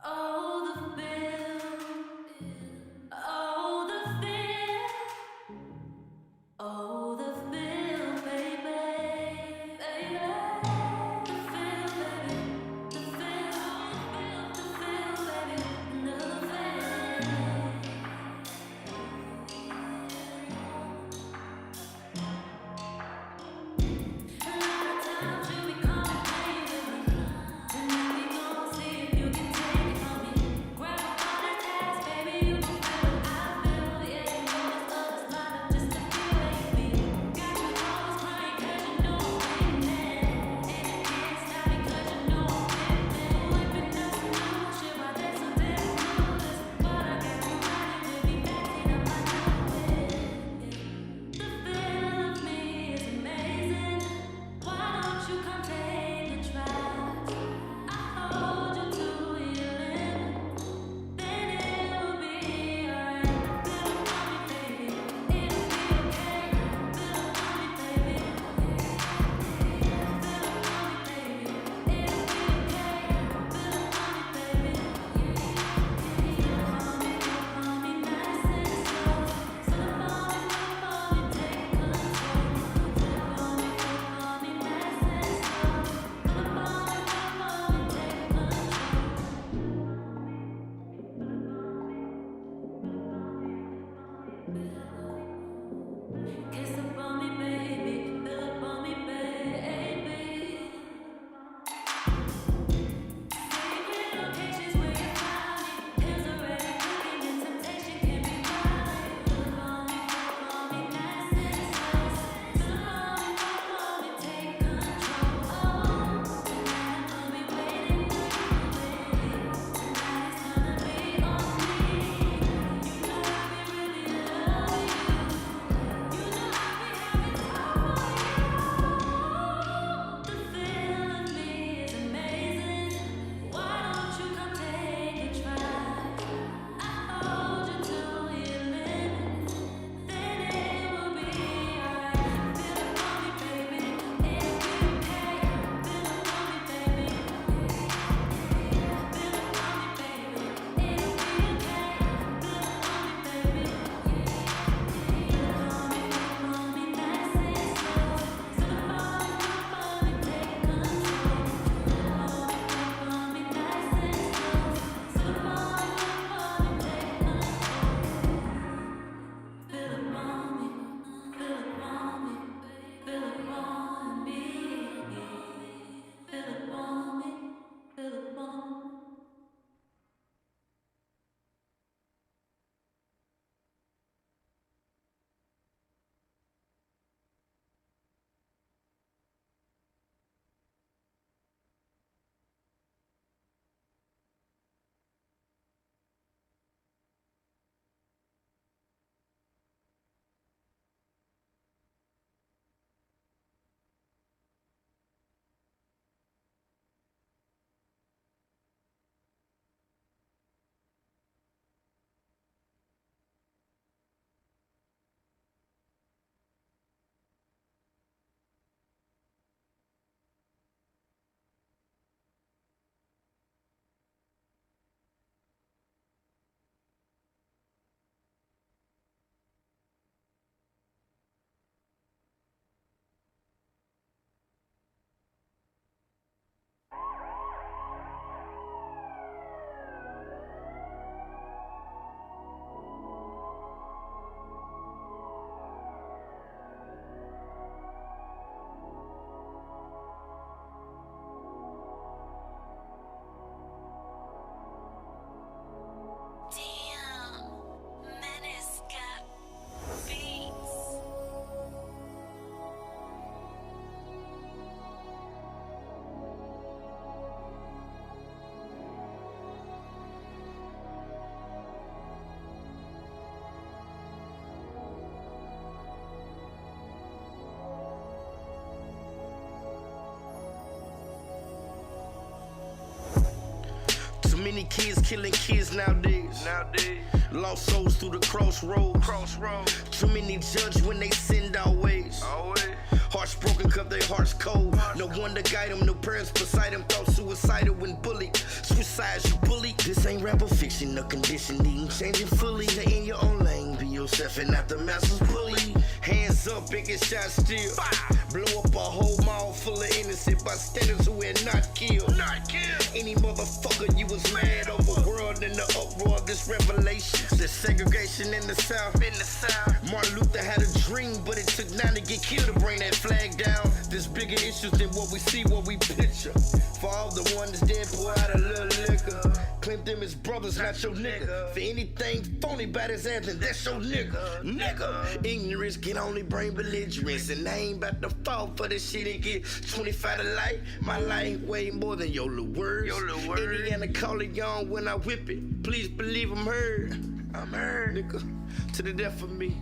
Oh, the feel. Oh, the feel. Oh, the feel, baby. Baby. The feel, baby. The feel. The feel, baby. The feel. A lot of times you become baby. Tonight we gon' see if you can take it from me. Grab all this ass, baby, you gon' feel what I feel. Yeah, you know it's us, not just to feel baby. Got you always crying 'cause you know I'm winning, and it can't stop me 'cause you know I'm whipping. Whipping up some new shit while there's some damn clueless. But I got you riding with me, backing up my new. The feel of me is amazing. Why don't you come take a try? I hold you to your limit, then it will be alright. Feel it on me, baby. It'll be okay. Feel it on me, baby. Feel it on me, baby. It'll be okay. Feel it on me, baby. Feel it on me nice and slow. Slip on me, take control. Flip on me nice and slow. Flip on me, take control. Kiss up on me, baby. Fill up on me, baby. Secret locations where you find me. Pills already cooking and temptation can be violent. Flip on me nice and slow. Flip on me, take control. Oh, tonight I'll be waiting for you, baby. Tonight it's gonna be on me. You know I be really love you. You know I be having time for you. The feel of me is amazing. Why don't you come take a try? I hold you to your limit, then it will be alright. Feel it on me, baby. It'll be okay. Feel it on me, baby. Feel it on me, baby. It'll be okay. Feel it on me, baby. Feel it on me nice and slow. Slip on me, take control. Flip on me nice and slow. Slip on me, take control. Feel it on me, feel it on me, feel it on me. Feel it on me, feel it on me. Damn, Menace got beats. Too many kids killing kids nowadays. Lost souls through the crossroads. Too many judge when they send our ways. Harsh Hearts broken cause they hearts cold. No one to guide them, no parents beside them. Thought suicidal when bullied. Suicide, you bully. This ain't rap or fiction, no conditioning. Changing fully, stay in your own lane. Be yourself and not the master's bully. Hands up, biggest shot still. Blow up a whole mall full of innocent bystanders who had not killed. Any motherfucker you was mad over. World in the uproar of this revelation. There's segregation in the South. Martin Luther had a dream, but it took 9 to get killed to bring that flag down. There's bigger issues than what we see, what we picture. For all the ones dead, pour out a little liquor. Claim them as brothers, not your nigga. For anything phony about his anthem, that's your nigga. Ignorance can only bring belligerence, and I ain't about to fall for this shit and get 25 to life. My life way more than your little words. Indiana call it young when I whip it. Please believe I'm heard. I'm heard, nigga. To the death of me.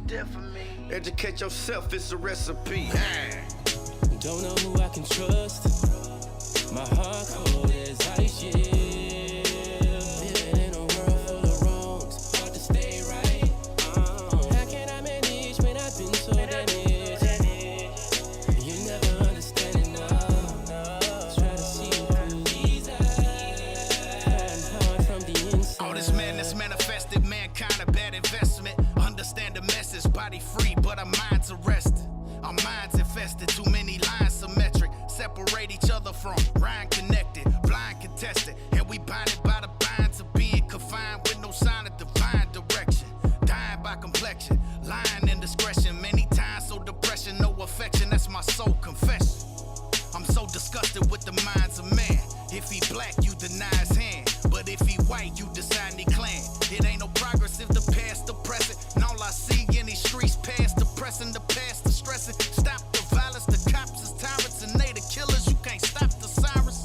Educate yourself, it's a recipe. Don't know who I can trust. My heart cold as ice, yeah. Living in a world full of wrongs, hard to stay right. How can I manage when I've been so damaged? You never understand it, no. Try to see through these eyes. Fighting hard from the inside. All this madness manifested, mankind a bad investment. Understand the message, body free, but our minds arrested. Our minds infested, too many lines symmetric. Separate each other from rhyme connected, blind contested. And we binded by the binds of being confined with no sign of divine direction. Dying by complexion, lying indiscretion. Many times so depression, no affection, that's my soul confession. I'm so disgusted with the minds of man. If he black, you deny his hand. But if he white, you decide he clan. It ain't no progress if the past the present. And all I see in these streets past the pressing, the past the stressing. Stop the violence, the cops is tyrants and they the killers. You can't stop the sirens.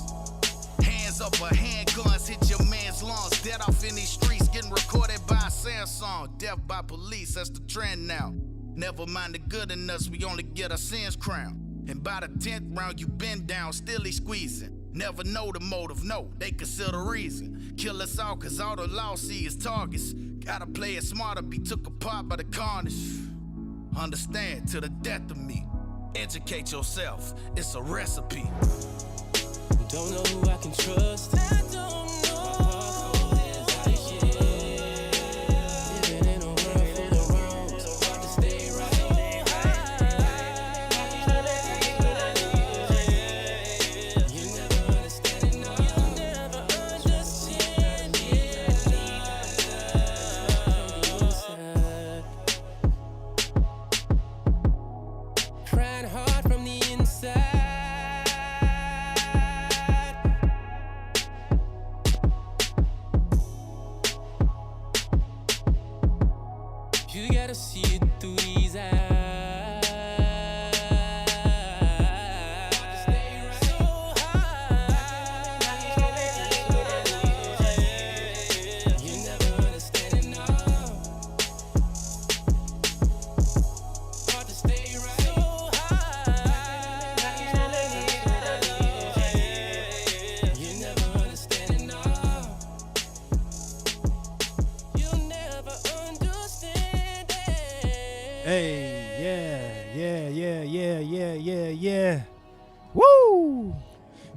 Hands up or handguns hit your man's lungs. Dead off in these streets, getting recorded by a Samsung. Death by police, that's the trend now. Never mind the good in us, we only get our sins crowned. And by the 10th round, you been down, still he squeezing. Never know the motive, no, they consider the reason. Kill us all, cause all the law see is targets. Gotta play it smarter, be took apart by the carnage. Understand, to the death of me. Educate yourself, it's a recipe. Don't know who I can trust. I don't know. My heart cold as ice, yeah. Living in a world full of wrongs, hard to stay right. You never understand it, no. You never understand it. From the inside. Trying hard from the inside. You gotta see it through these eyes. So high. You never understand it, no. Hard to stay right. So high. You never understand it, no. You'll never understand it. Hey, yeah. Woo!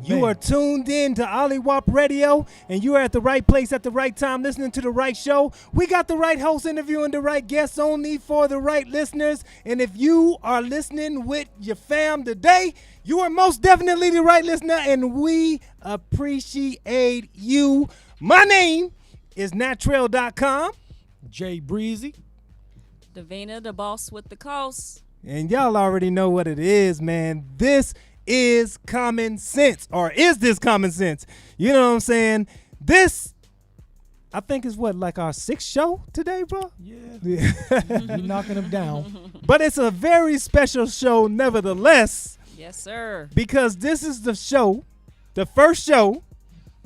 You are tuned in to Olliewop Radio, and you are at the right place at the right time, listening to the right show. We got the right host interviewing the right guests only for the right listeners. And if you are listening with your fam today, you are most definitely the right listener, and we appreciate you. My name is Natrell.com. Jay Breezy. Davina, the boss with the coast. And y'all already know what it is, man. This is common sense. Or is this common sense? You know what I'm saying? This, I think, is what, like our 6th show today, bro? Yeah. You're knocking them down. But it's a very special show nevertheless. Yes, sir. Because this is the show, the first show,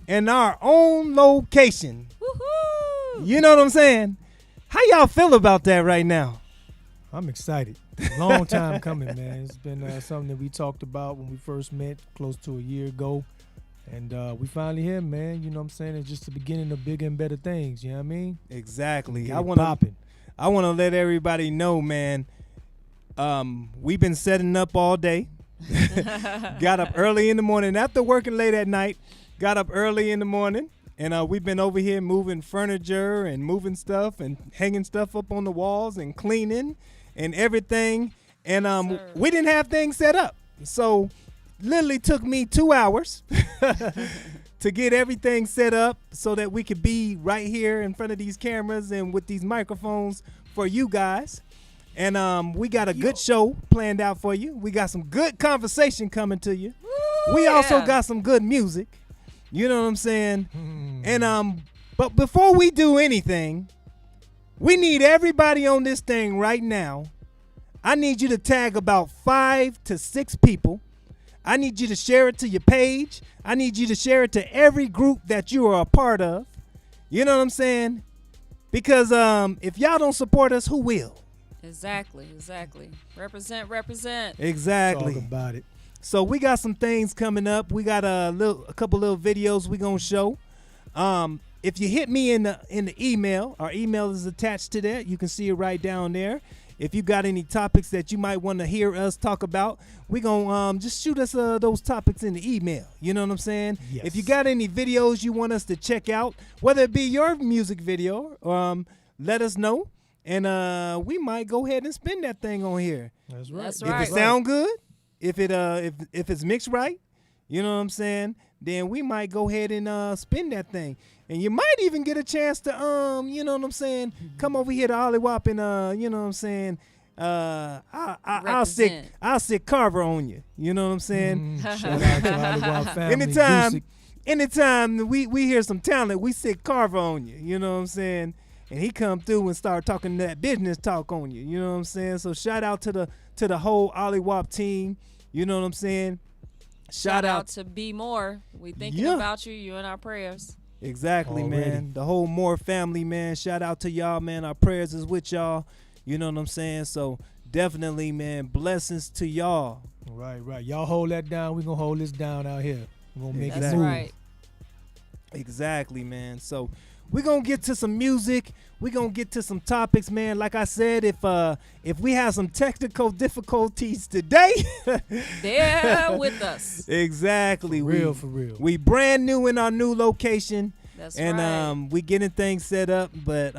in our own location. Woohoo! You know what I'm saying? How y'all feel about that right now? I'm excited. Long time coming, man. It's been something that we talked about when we first met close to a year ago. And we finally here, man. You know what I'm saying? It's just the beginning of bigger and better things. You know what I mean? Exactly. Get I it want popping. to let everybody know, man. We've been setting up all day. Got up early in the morning after working late at night. Got up early in the morning, and we've been over here moving furniture and moving stuff and hanging stuff up on the walls and cleaning and everything. And Sir. we didn't have things set up, so literally took me 2 hours to get everything set up so that we could be right here in front of these cameras and with these microphones for you guys. And we got a good show planned out for you. We got some good conversation coming to you. We also got some good music. You know what I'm saying? And but before we do anything, we need everybody on this thing right now. I need you to tag about 5 to 6 people. I need you to share it to your page. I need you to share it to every group that you are a part of. You know what I'm saying? Because if y'all don't support us, who will? Exactly. Represent. Exactly. Talk about it. So we got some things coming up. We got a couple little videos we gonna show. If you hit me in the email, our email is attached to that. You can see it right down there. If you got any topics that you might want to hear us talk about, we gonna just shoot us those topics in the email. You know what I'm saying? Yes. If you got any videos you want us to check out, whether it be your music video, let us know, and we might go ahead and spin that thing on here. That's right. That's If right. it sound good, if it's mixed right, you know what I'm saying, then we might go ahead and spin that thing. And you might even get a chance to you know what I'm saying, come over here to Ollywop and you know what I'm saying, I'll stick Carver on you. You know what I'm saying? Shout out to Hollywood family. Anytime we hear some talent, we stick Carver on you. You know what I'm saying? And he come through and start talking that business talk on you. You know what I'm saying? So shout out to the whole Ollywop team. You know what I'm saying? Shout out to Be More. We thinking about you. You in our prayers. Exactly, Already. man. The whole Moore family, man. Shout out to y'all, man. Our prayers is with y'all. You know what I'm saying? So definitely, man, blessings to y'all. Right. Y'all hold that down. We're going to hold this down out here. We're going to make That's it move. right. Exactly, man. So we're going to get to some music. We're going to get to some topics, man. Like I said, if we have some technical difficulties today. They're with us. Exactly. For real. We brand new in our new location. That's and right. we getting things set up, but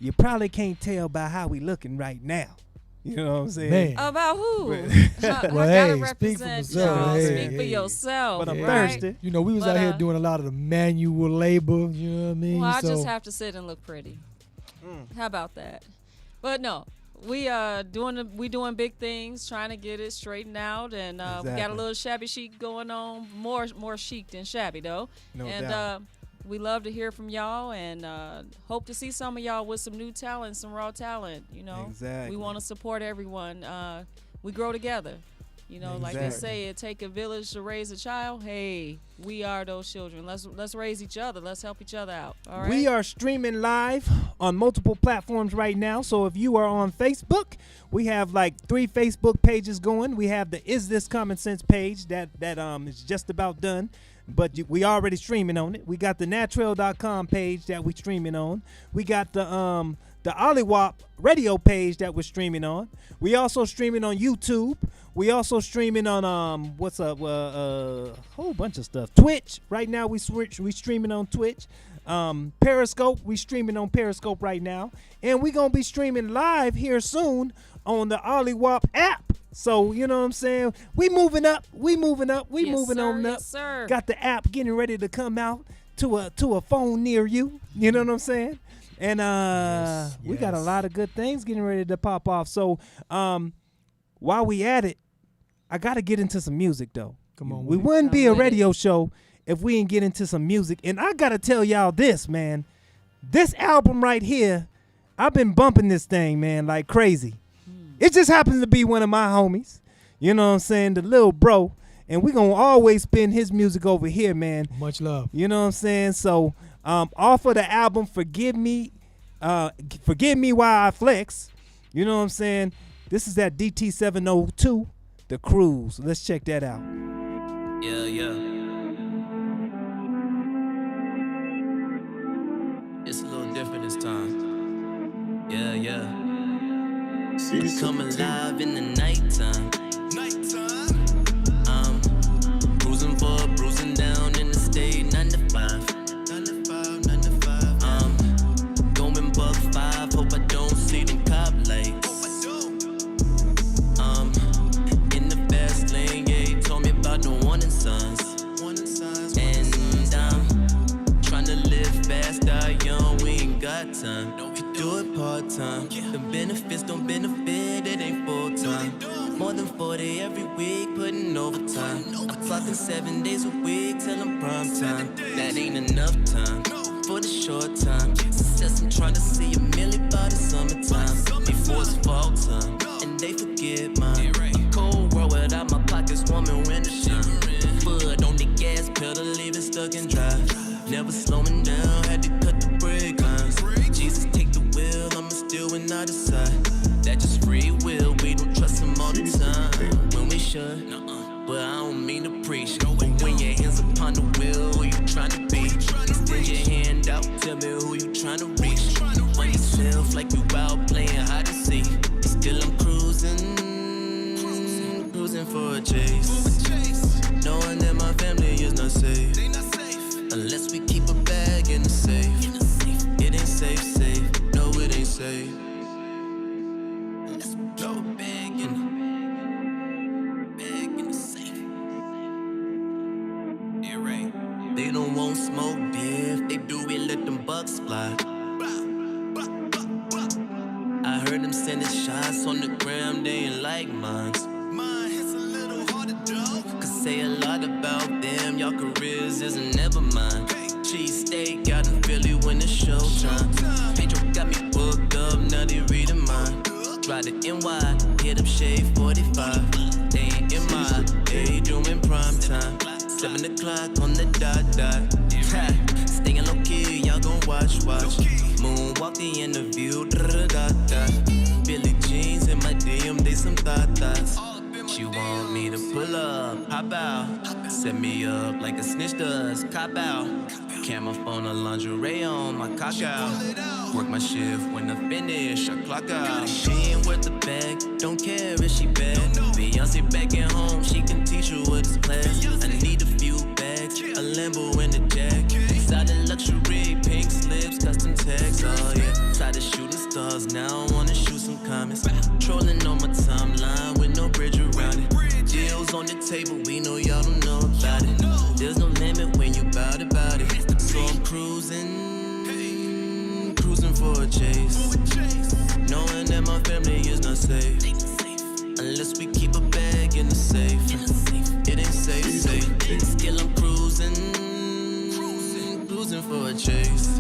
you probably can't tell by how we looking right now. You know what I'm saying? Man. About who? Well, I hey, gotta speak for represent myself. y'all. Hey, Speak for hey. yourself. But I'm right? thirsty. You know, we was But, out here doing a lot of the manual labor. You know what I mean? Well, I So, just have to sit and look pretty. How about that? But no, we doing big things, trying to get it straightened out, and we got a Exactly. little shabby chic going on. More chic than shabby though. No and doubt. we love to hear from y'all, and hope to see some of y'all with some new talent, some raw talent. You know, Exactly. we want to support everyone. We grow together. You know, like they Exactly. say, it take a village to raise a child. Hey, we are those children. Let's raise each other. Let's help each other out. All right. We are streaming live on multiple platforms right now. So if you are on Facebook, we have like 3 Facebook pages going. We have the Is This Common Sense page that is just about done, but we already streaming on it. We got the Naturel.com page that we streaming on. We got the Ollywop radio page that we're streaming on. We also streaming on YouTube. We also streaming on whole bunch of stuff. Twitch. Right now we streaming on Twitch. Periscope. We streaming on Periscope right now. And we gonna be streaming live here soon on the Ollywop app. So you know what I'm saying? We moving up. We moving up. We Yes, moving sir, on up. yes, sir. Got the app getting ready to come out to a phone near you. You know what I'm saying? And we got a yes. lot of good things getting ready to pop off. So while we at it, I got to get into some music though. Come on We with it. wouldn't be a Come with radio show if we didn't get into some music. And I got to tell y'all this, man. This album right here, I've been bumping this thing, man, like crazy. It just happens to be one of my homies. You know what I'm saying? The little bro. And we going to always spin his music over here, man. Much love. You know what I'm saying? So off of the album Forgive Me While I Flex, you know what I'm saying? This is that DT702, The Cruise. Let's check that out. Yeah. It's a little different this time. Yeah. Come alive in the nighttime. than 40 every week, putting overtime. I'm clocking 7 days a week till I'm prime time. That ain't enough time for the short time. Success, I'm trying to see a million by the summertime. Before it's fall time, and they forget mine. A cold world without my pockets warming when the shine. Foot on the gas pedal, leave it stuck in drive. Never slowing down, had to cut the brake lines. Jesus, take the wheel, I'ma steal when I decide. That's just free will, we don't trust him all the time. When we should, but I don't mean to preach. But when your hands upon the wheel, who you trying to be? Extend your hand out, tell me who you trying to reach. On yourself like you out playing hide and seek. Still I'm cruising for a chase. Knowing that my family is not safe. Unless we keep a bag in the safe. It ain't safe. No, it ain't safe. Unless we keep a bag in the safe. Yeah, right. They don't want smoke, beef. They do, we let them bucks fly. I heard them sending shots on the gram, they ain't like mine. Mine hits a little harder, dog. Could say a lot about them, y'all careers isn't never mine. Cheese steak out in Philly when it's showtime. Pedro got me booked up, now they reading mine. Try to NY, hit up Shade 45. They ain't in my, they doing prime time. 7 o'clock on the dot. Ha, staying low key, y'all gon' watch. Moonwalk the interview, Billy jeans in my DM, they some thoughts. She want me to pull up, hop out, set me up like a snitch does, cop out. Camera phone, a lingerie on my cock out. Work my shift when I finish, I clock out. She ain't worth the bag, don't care if she bad. Beyonce back at home, she can teach you what is class. I need a few bags, a Lambo and a jack. Exotic luxury, pink slips, custom tags, oh yeah. Tired of shooting stars, now I wanna shoot some comments. Trolling on my timeline with no bridge around it. Deals on the table, we know y'all don't know about it. There's no limit when you bout it. So I'm cruising for a chase. Knowing that my family is not safe. Unless we keep a bag in the safe. It ain't safe. Still I'm cruising for a chase.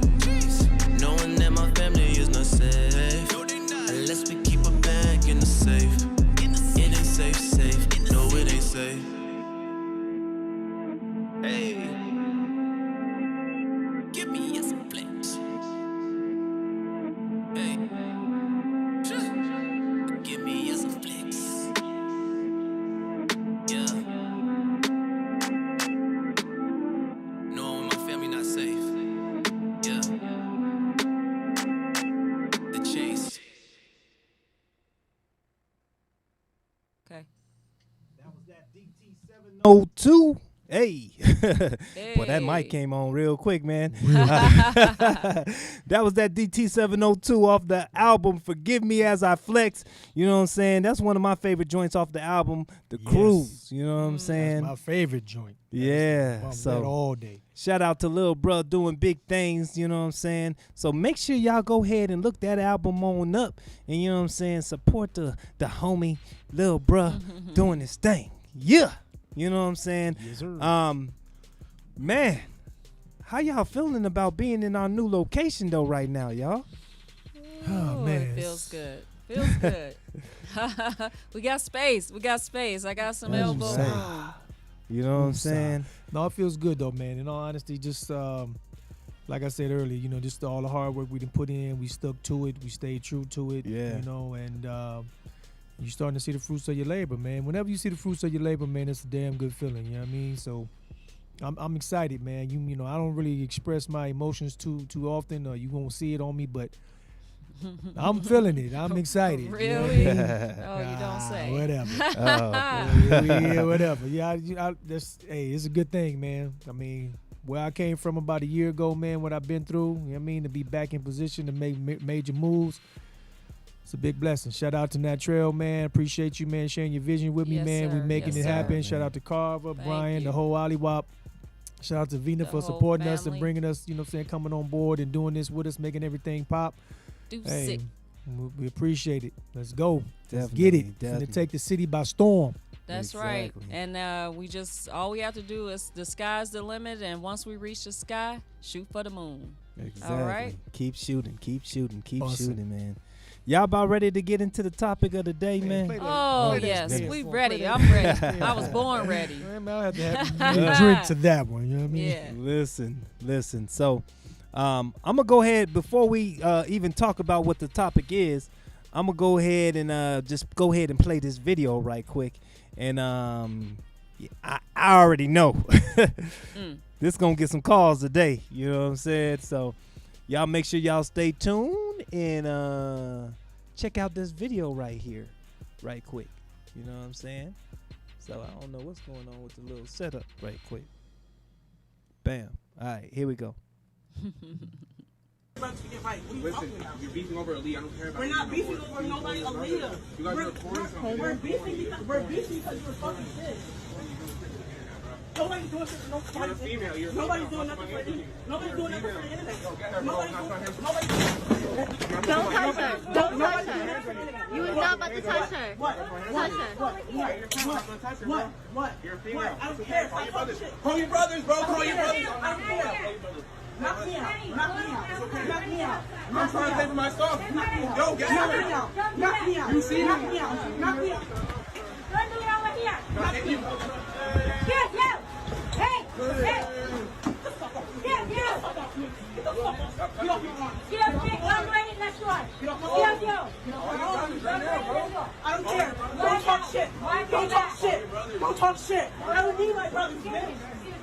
Knowing that my family is not safe. Unless we keep a bag in the safe. It ain't safe. No, it ain't safe. Hey, give me some flex. Hey, give me some flex. Yeah. Knowing my family not safe. Yeah. The chase. Okay. That was that DT702. Hey. Boy, that mic came on real quick, man. That was that DT702 off the album Forgive Me As I Flex. You know what I'm saying? That's one of my favorite joints off the album, The Cruise. You know what I'm saying? That's my favorite joint. Yeah. Bump So that all day. shout out to Lil Bruh doing big things, you know what I'm saying? So make sure y'all go ahead and look that album on up. And you know what I'm saying? Support the homie Lil Bruh doing his thing. Yeah. You know what I'm saying? Yes, sir. Man, how y'all feeling about being in our new location though right now, y'all? Oh, man. It feels good. We got space. I got some As you elbow say. room. You know what I'm saying? No, it feels good though, man. In all honesty, just like I said earlier, you know, just all the hard work we done put in, we stuck to it, we stayed true to it. Yeah. You know, and you're starting to see the fruits of your labor, man. Whenever you see the fruits of your labor, man, it's a damn good feeling. You know what I mean? So I'm excited, man. You know, I don't really express my emotions too often, or you won't see it on me, but I'm feeling it. I'm excited. You know what I Really? mean? Oh, you don't say. Whatever. Oh. Yeah, whatever. Yeah, hey, it's a good thing, man. I mean, where I came from about a year ago, man, what I've been through, you know what I mean, to be back in position to make major moves, it's a big blessing. Shout out to Nat Trail, man. Appreciate you, man, sharing your vision with me, Yes, man. sir. We making Yes, it happen. sir. Shout out to Carver, Thank Brian, you. the whole Ollywop. Shout out to Vina The for whole supporting us and family. bringing us, you know what I'm saying, coming on board and doing this with us, making everything pop. Do Hey, sick. We appreciate it. Let's go. Let's Definitely, get it. definitely. Finna take the city by storm. That's Exactly. right. And all we have to do is the sky's the limit. And once we reach the sky, shoot for the moon. Exactly. All right. Keep shooting, keep shooting, keep Awesome. shooting, man. Y'all about ready to get into the topic of the day, man? play that. Oh, Play that yes. spin. We Play ready. that. I'm ready. I was born ready. Man, I'll have to have a drink to that one. You know what I mean? Yeah. Listen. So, I'm gonna go ahead before we even talk about what the topic is. I'm gonna go ahead and just go ahead and play this video right quick. And yeah, I already know this gonna get some calls today. You know what I'm saying? So, y'all make sure y'all stay tuned and check out this video right here, right quick. You know what I'm saying? So I don't know what's going on with the little setup right quick. Bam. All right, here we go. Listen, you're beefing over Aaliyah. I don't care about We're not beefing over nobody, Aaliyah. You guys are recording something. We're beefing because you're fucking shit. Nobody's doing shit for nobody. You're a female. You're a Nobody's female. doing nothing for the internet. Nobody's doing nothing for the internet. Yo, get her, bro. Nobody's Not doing him. nobody's Don't touch her. Don't touch her. You was not about to touch her. What? Touch her. What? You're a female. I don't care. Call your Stop brothers. talking shit. Call your brothers, bro. Call your brothers. I don't care. Knock me out. Knock me out. Knock me out. I'm trying to pay for my stuff. Yo, get Knock me her. out. Knock me out. You see me? Knock me out. Knock me out. Don't do it over here. Hit you. Yes, yes. Hey, hey. Yes, yes. Yes, yes. One way, next one. Yes, yes. I don't care. Don't talk shit. Don't talk shit. Don't talk shit. I don't need my brothers, bitch.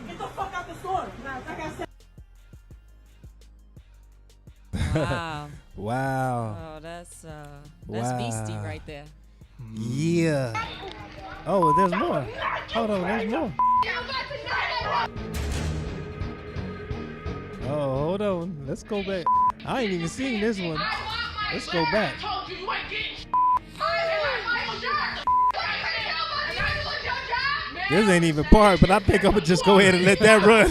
Get the fuck out the store. Like I said. Wow. Wow. Oh, that's Wow. beastie right there. Yeah. Oh, there's more. Hold on, there's more. Oh, hold on. Let's go back. I ain't even seen this one. Let's go back. This ain't even part, but I think I'm gonna just go ahead and let that run.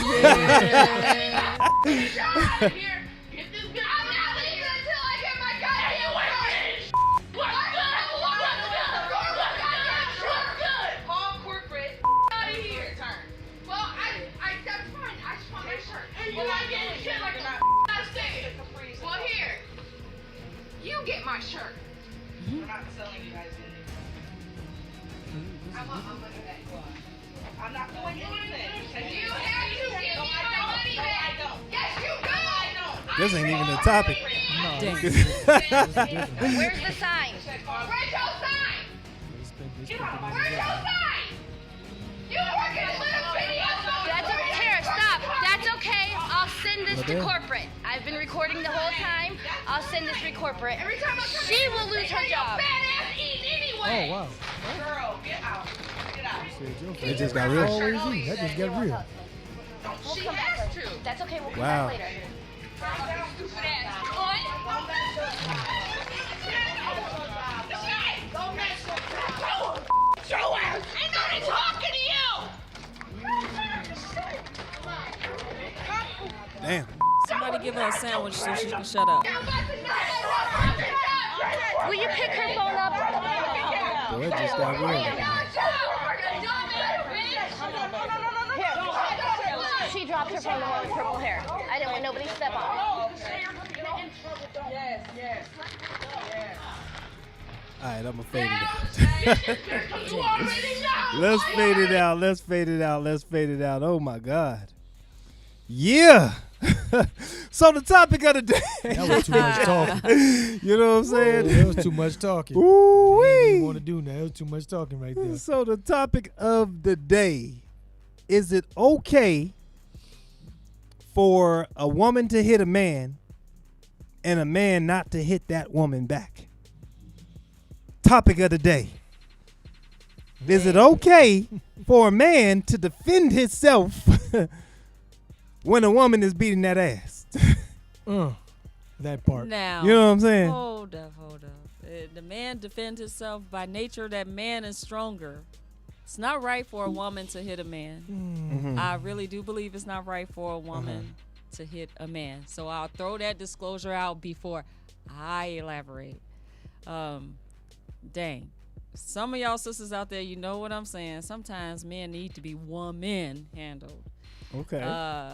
You get my shirt. We're not selling you guys anything. I'm not going back. I'm not going anything. You have to give me my money back. Yes, you do. This ain't even the topic. Where's the sign? Where's your sign? Where's your sign? You work in a little video. That's okay. Tara, stop. That's okay. I'll send this to corporate. I've been recording the whole time. I'll send this to corporate. She will lose her job. Oh, wow. Girl, get out. Get out. It just got real. Always easy. That just got real. She has to. That's okay. We'll come Wow. back later. Stupid ass. Joe ass. Ain't nobody talking to you. Damn. Somebody give her a sandwich so she can shut up. Will you pick her phone up? Boy, it just got real. Here. She dropped her phone, the one with purple hair. I didn't want nobody to step on. Yes, yes. All right, I'm gonna fade it out. Let's fade it out. Let's fade it out. Let's fade it out. Oh my God. Yeah. So the topic of the day. That was too much talking. You know what I'm saying? That was too much talking. Ooh I didn't wee. want to do that. That was too much talking right there. So the topic of the day: is it okay for a woman to hit a man and a man not to hit that woman back? Topic of the day: is it okay for a man to defend himself when a woman is beating that ass? That part. Now, You know what I'm saying? hold up. The man defends himself by nature. That man is stronger. It's not right for a woman to hit a man. Mm-hmm. I really do believe it's not right for a woman to hit a man. So I'll throw that disclosure out before I elaborate. Dang. Some of y'all sisters out there, you know what I'm saying. Sometimes men need to be woman handled. Okay.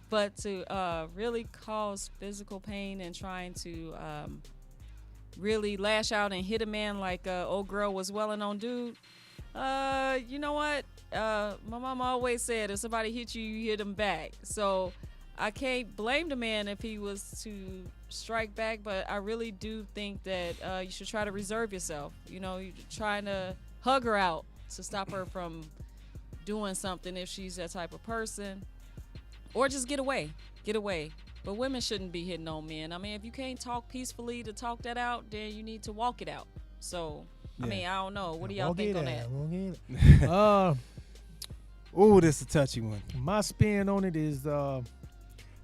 But to really cause physical pain and trying to really lash out and hit a man like old girl was welling on dude, you know what? My mama always said if somebody hit you, you hit them back. So I can't blame the man if he was to strike back, but I really do think that you should try to reserve yourself. You know, you're trying to hug her out to stop her from doing something if she's that type of person. Or just get away. But women shouldn't be hitting on men. I mean, if you can't talk peacefully to talk that out, then you need to walk it out. So, I mean, I don't know. What do y'all think on that? Ooh, this is a touchy one. My spin on it is I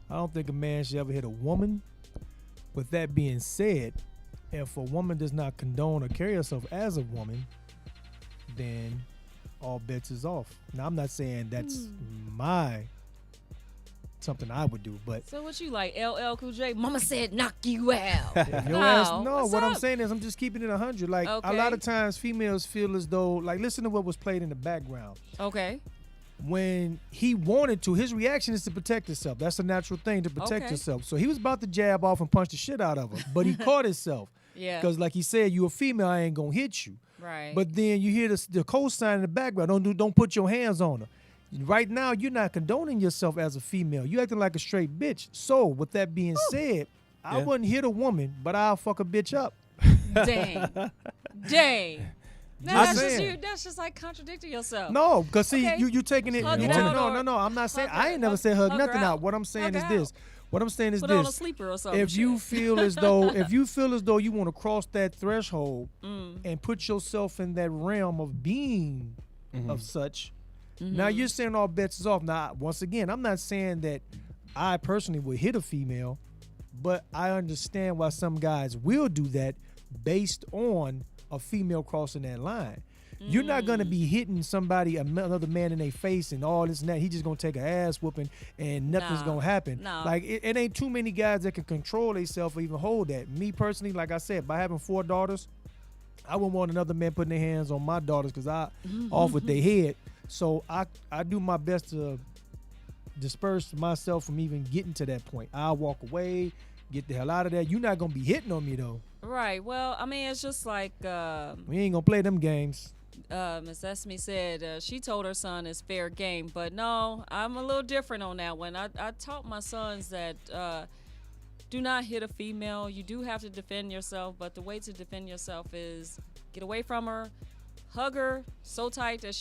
don't think a man should ever hit a woman. With that being said, if a woman does not condone or carry herself as a woman, then all bets is off. Now, I'm not saying that's something I would do, but So what you like, LL Cool J? Mama said knock you out. if your ass, no, What's what I'm up? saying is I'm just keeping it 100. Like, a Okay. lot of times females feel as though, like, listen to what was played in the background. Okay. When he wanted to, his reaction is to protect himself. That's a natural thing, to protect Okay. yourself. So he was about to jab off and punch the shit out of her, but he caught himself. Yeah. Because like he said, you a female, I ain't gonna hit you. Right. But then you hear the cosign in the background. Don't put your hands on her. Right now, you're not condoning yourself as a female. You acting like a straight bitch. So with that being said, I wouldn't hit a woman, but I'll fuck a bitch up. Dang. No, Just that's just saying. you. That's just like contradicting yourself. No, because see, Okay. you taking it. Hug you it taking- out no, or no. I'm not saying. hug I her- ain't never hug- said hug hug her nothing out. out. What I'm saying Hug is her this. out. What I'm saying is Put on a this. sleeper or something. If you shit. feel as though you want to cross that threshold Mm. and put yourself in that realm of being of such, Mm-hmm. now you're saying all bets is off. Now, once again, I'm not saying that I personally would hit a female, but I understand why some guys will do that based on a female crossing that line. You're not gonna be hitting somebody, another man in their face and all this and that. He just gonna take an ass whooping and nothing's Nah. gonna happen. Nah. Like it ain't too many guys that can control themselves or even hold that. Me personally, like I said, by having 4 daughters, I wouldn't want another man putting their hands on my daughters because I off with their head. So I do my best to disperse myself from even getting to that point. I'll walk away, get the hell out of there. You're not gonna be hitting on me though. Right. Well, I mean, it's just like We ain't gonna play them games. Miss Esme said she told her son it's fair game, but no, I'm a little different on that one. I taught my sons that do not hit a female. You do have to defend yourself, but the way to defend yourself is get away from her, hug her so tight that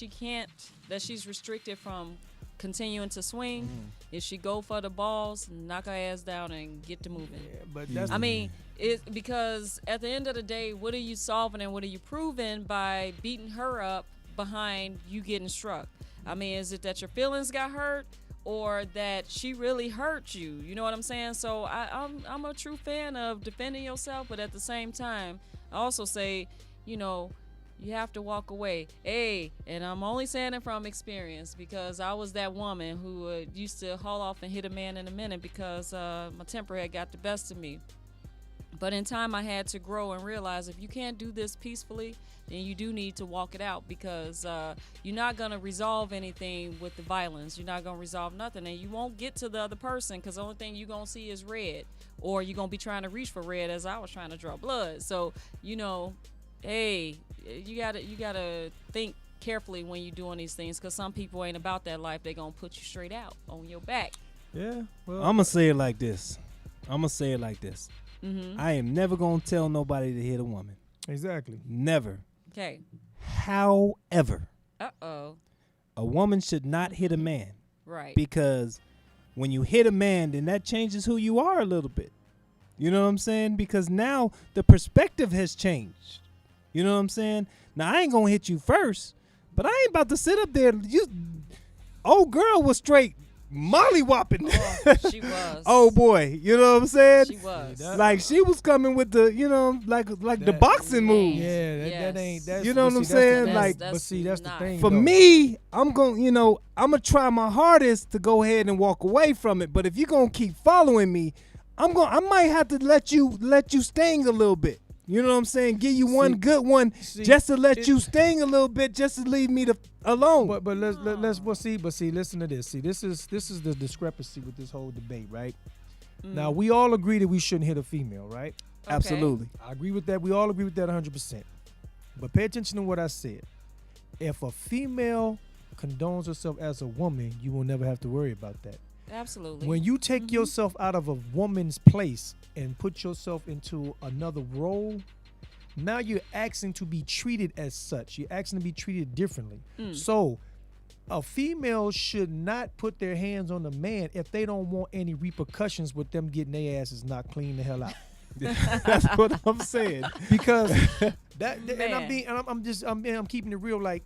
she's restricted from continuing to swing. If she go for the balls, knock her ass down and get to moving. Yeah, but that's I mean, it's because at the end of the day, what are you solving and what are you proving by beating her up behind you getting struck? I mean, is it that your feelings got hurt or that she really hurt you? You know what I'm saying? So I'm a true fan of defending yourself, but at the same time, I also say, you know, you have to walk away. Hey, and I'm only saying it from experience because I was that woman who used to haul off and hit a man in a minute because my temper had got the best of me. But in time, I had to grow and realize if you can't do this peacefully, then you do need to walk it out because you're not going to resolve anything with the violence. You're not going to resolve nothing. And you won't get to the other person because the only thing you're going to see is red. Or you're going to be trying to reach for red as I was trying to draw blood. So, you know, hey, you gotta think carefully when you're doing these things because some people ain't about that life. They're going to put you straight out on your back. yeah. Well, I'm gonna say it like this. Mm-hmm. I am never gonna tell nobody to hit a woman. exactly. Never. Okay. However, Uh-oh. a woman should not hit a man Right. because when you hit a man, then that changes who you are a little bit. You know what I'm saying? Because now the perspective has changed. You know what I'm saying? Now I ain't gonna hit you first, but I ain't about to sit up there. Old girl was straight molly-whopping. She was. Oh boy, you know what I'm saying? She was. Like she was coming with the, like the That- boxing moves. Yeah, that Yes. ain't. That's, You know but what I'm see, that's the saying? thing. Like- but see, that's the not- thing. For though. me, I'm gonna try my hardest to go ahead and walk away from it. But if you're gonna keep following me, I might have to let you sting a little bit. You know what I'm saying? Give you one See- good one see, just to let it- you sting a little bit, just to leave me alone. But let's see, listen to this. See, this is the discrepancy with this whole debate, right? Now we all agree that we shouldn't hit a female, right? Okay. Absolutely. I agree with that. We all agree with that 100%. But pay attention to what I said. If a female condones herself as a woman, you will never have to worry about that. Absolutely. When you take yourself out of a woman's place and put yourself into another role, now you're asking to be treated as such. You're asking to be treated differently. So a female should not put their hands on a man if they don't want any repercussions with them getting their asses knocked clean the hell out. That's what I'm saying. Because that and Man. I'm keeping it real. Like,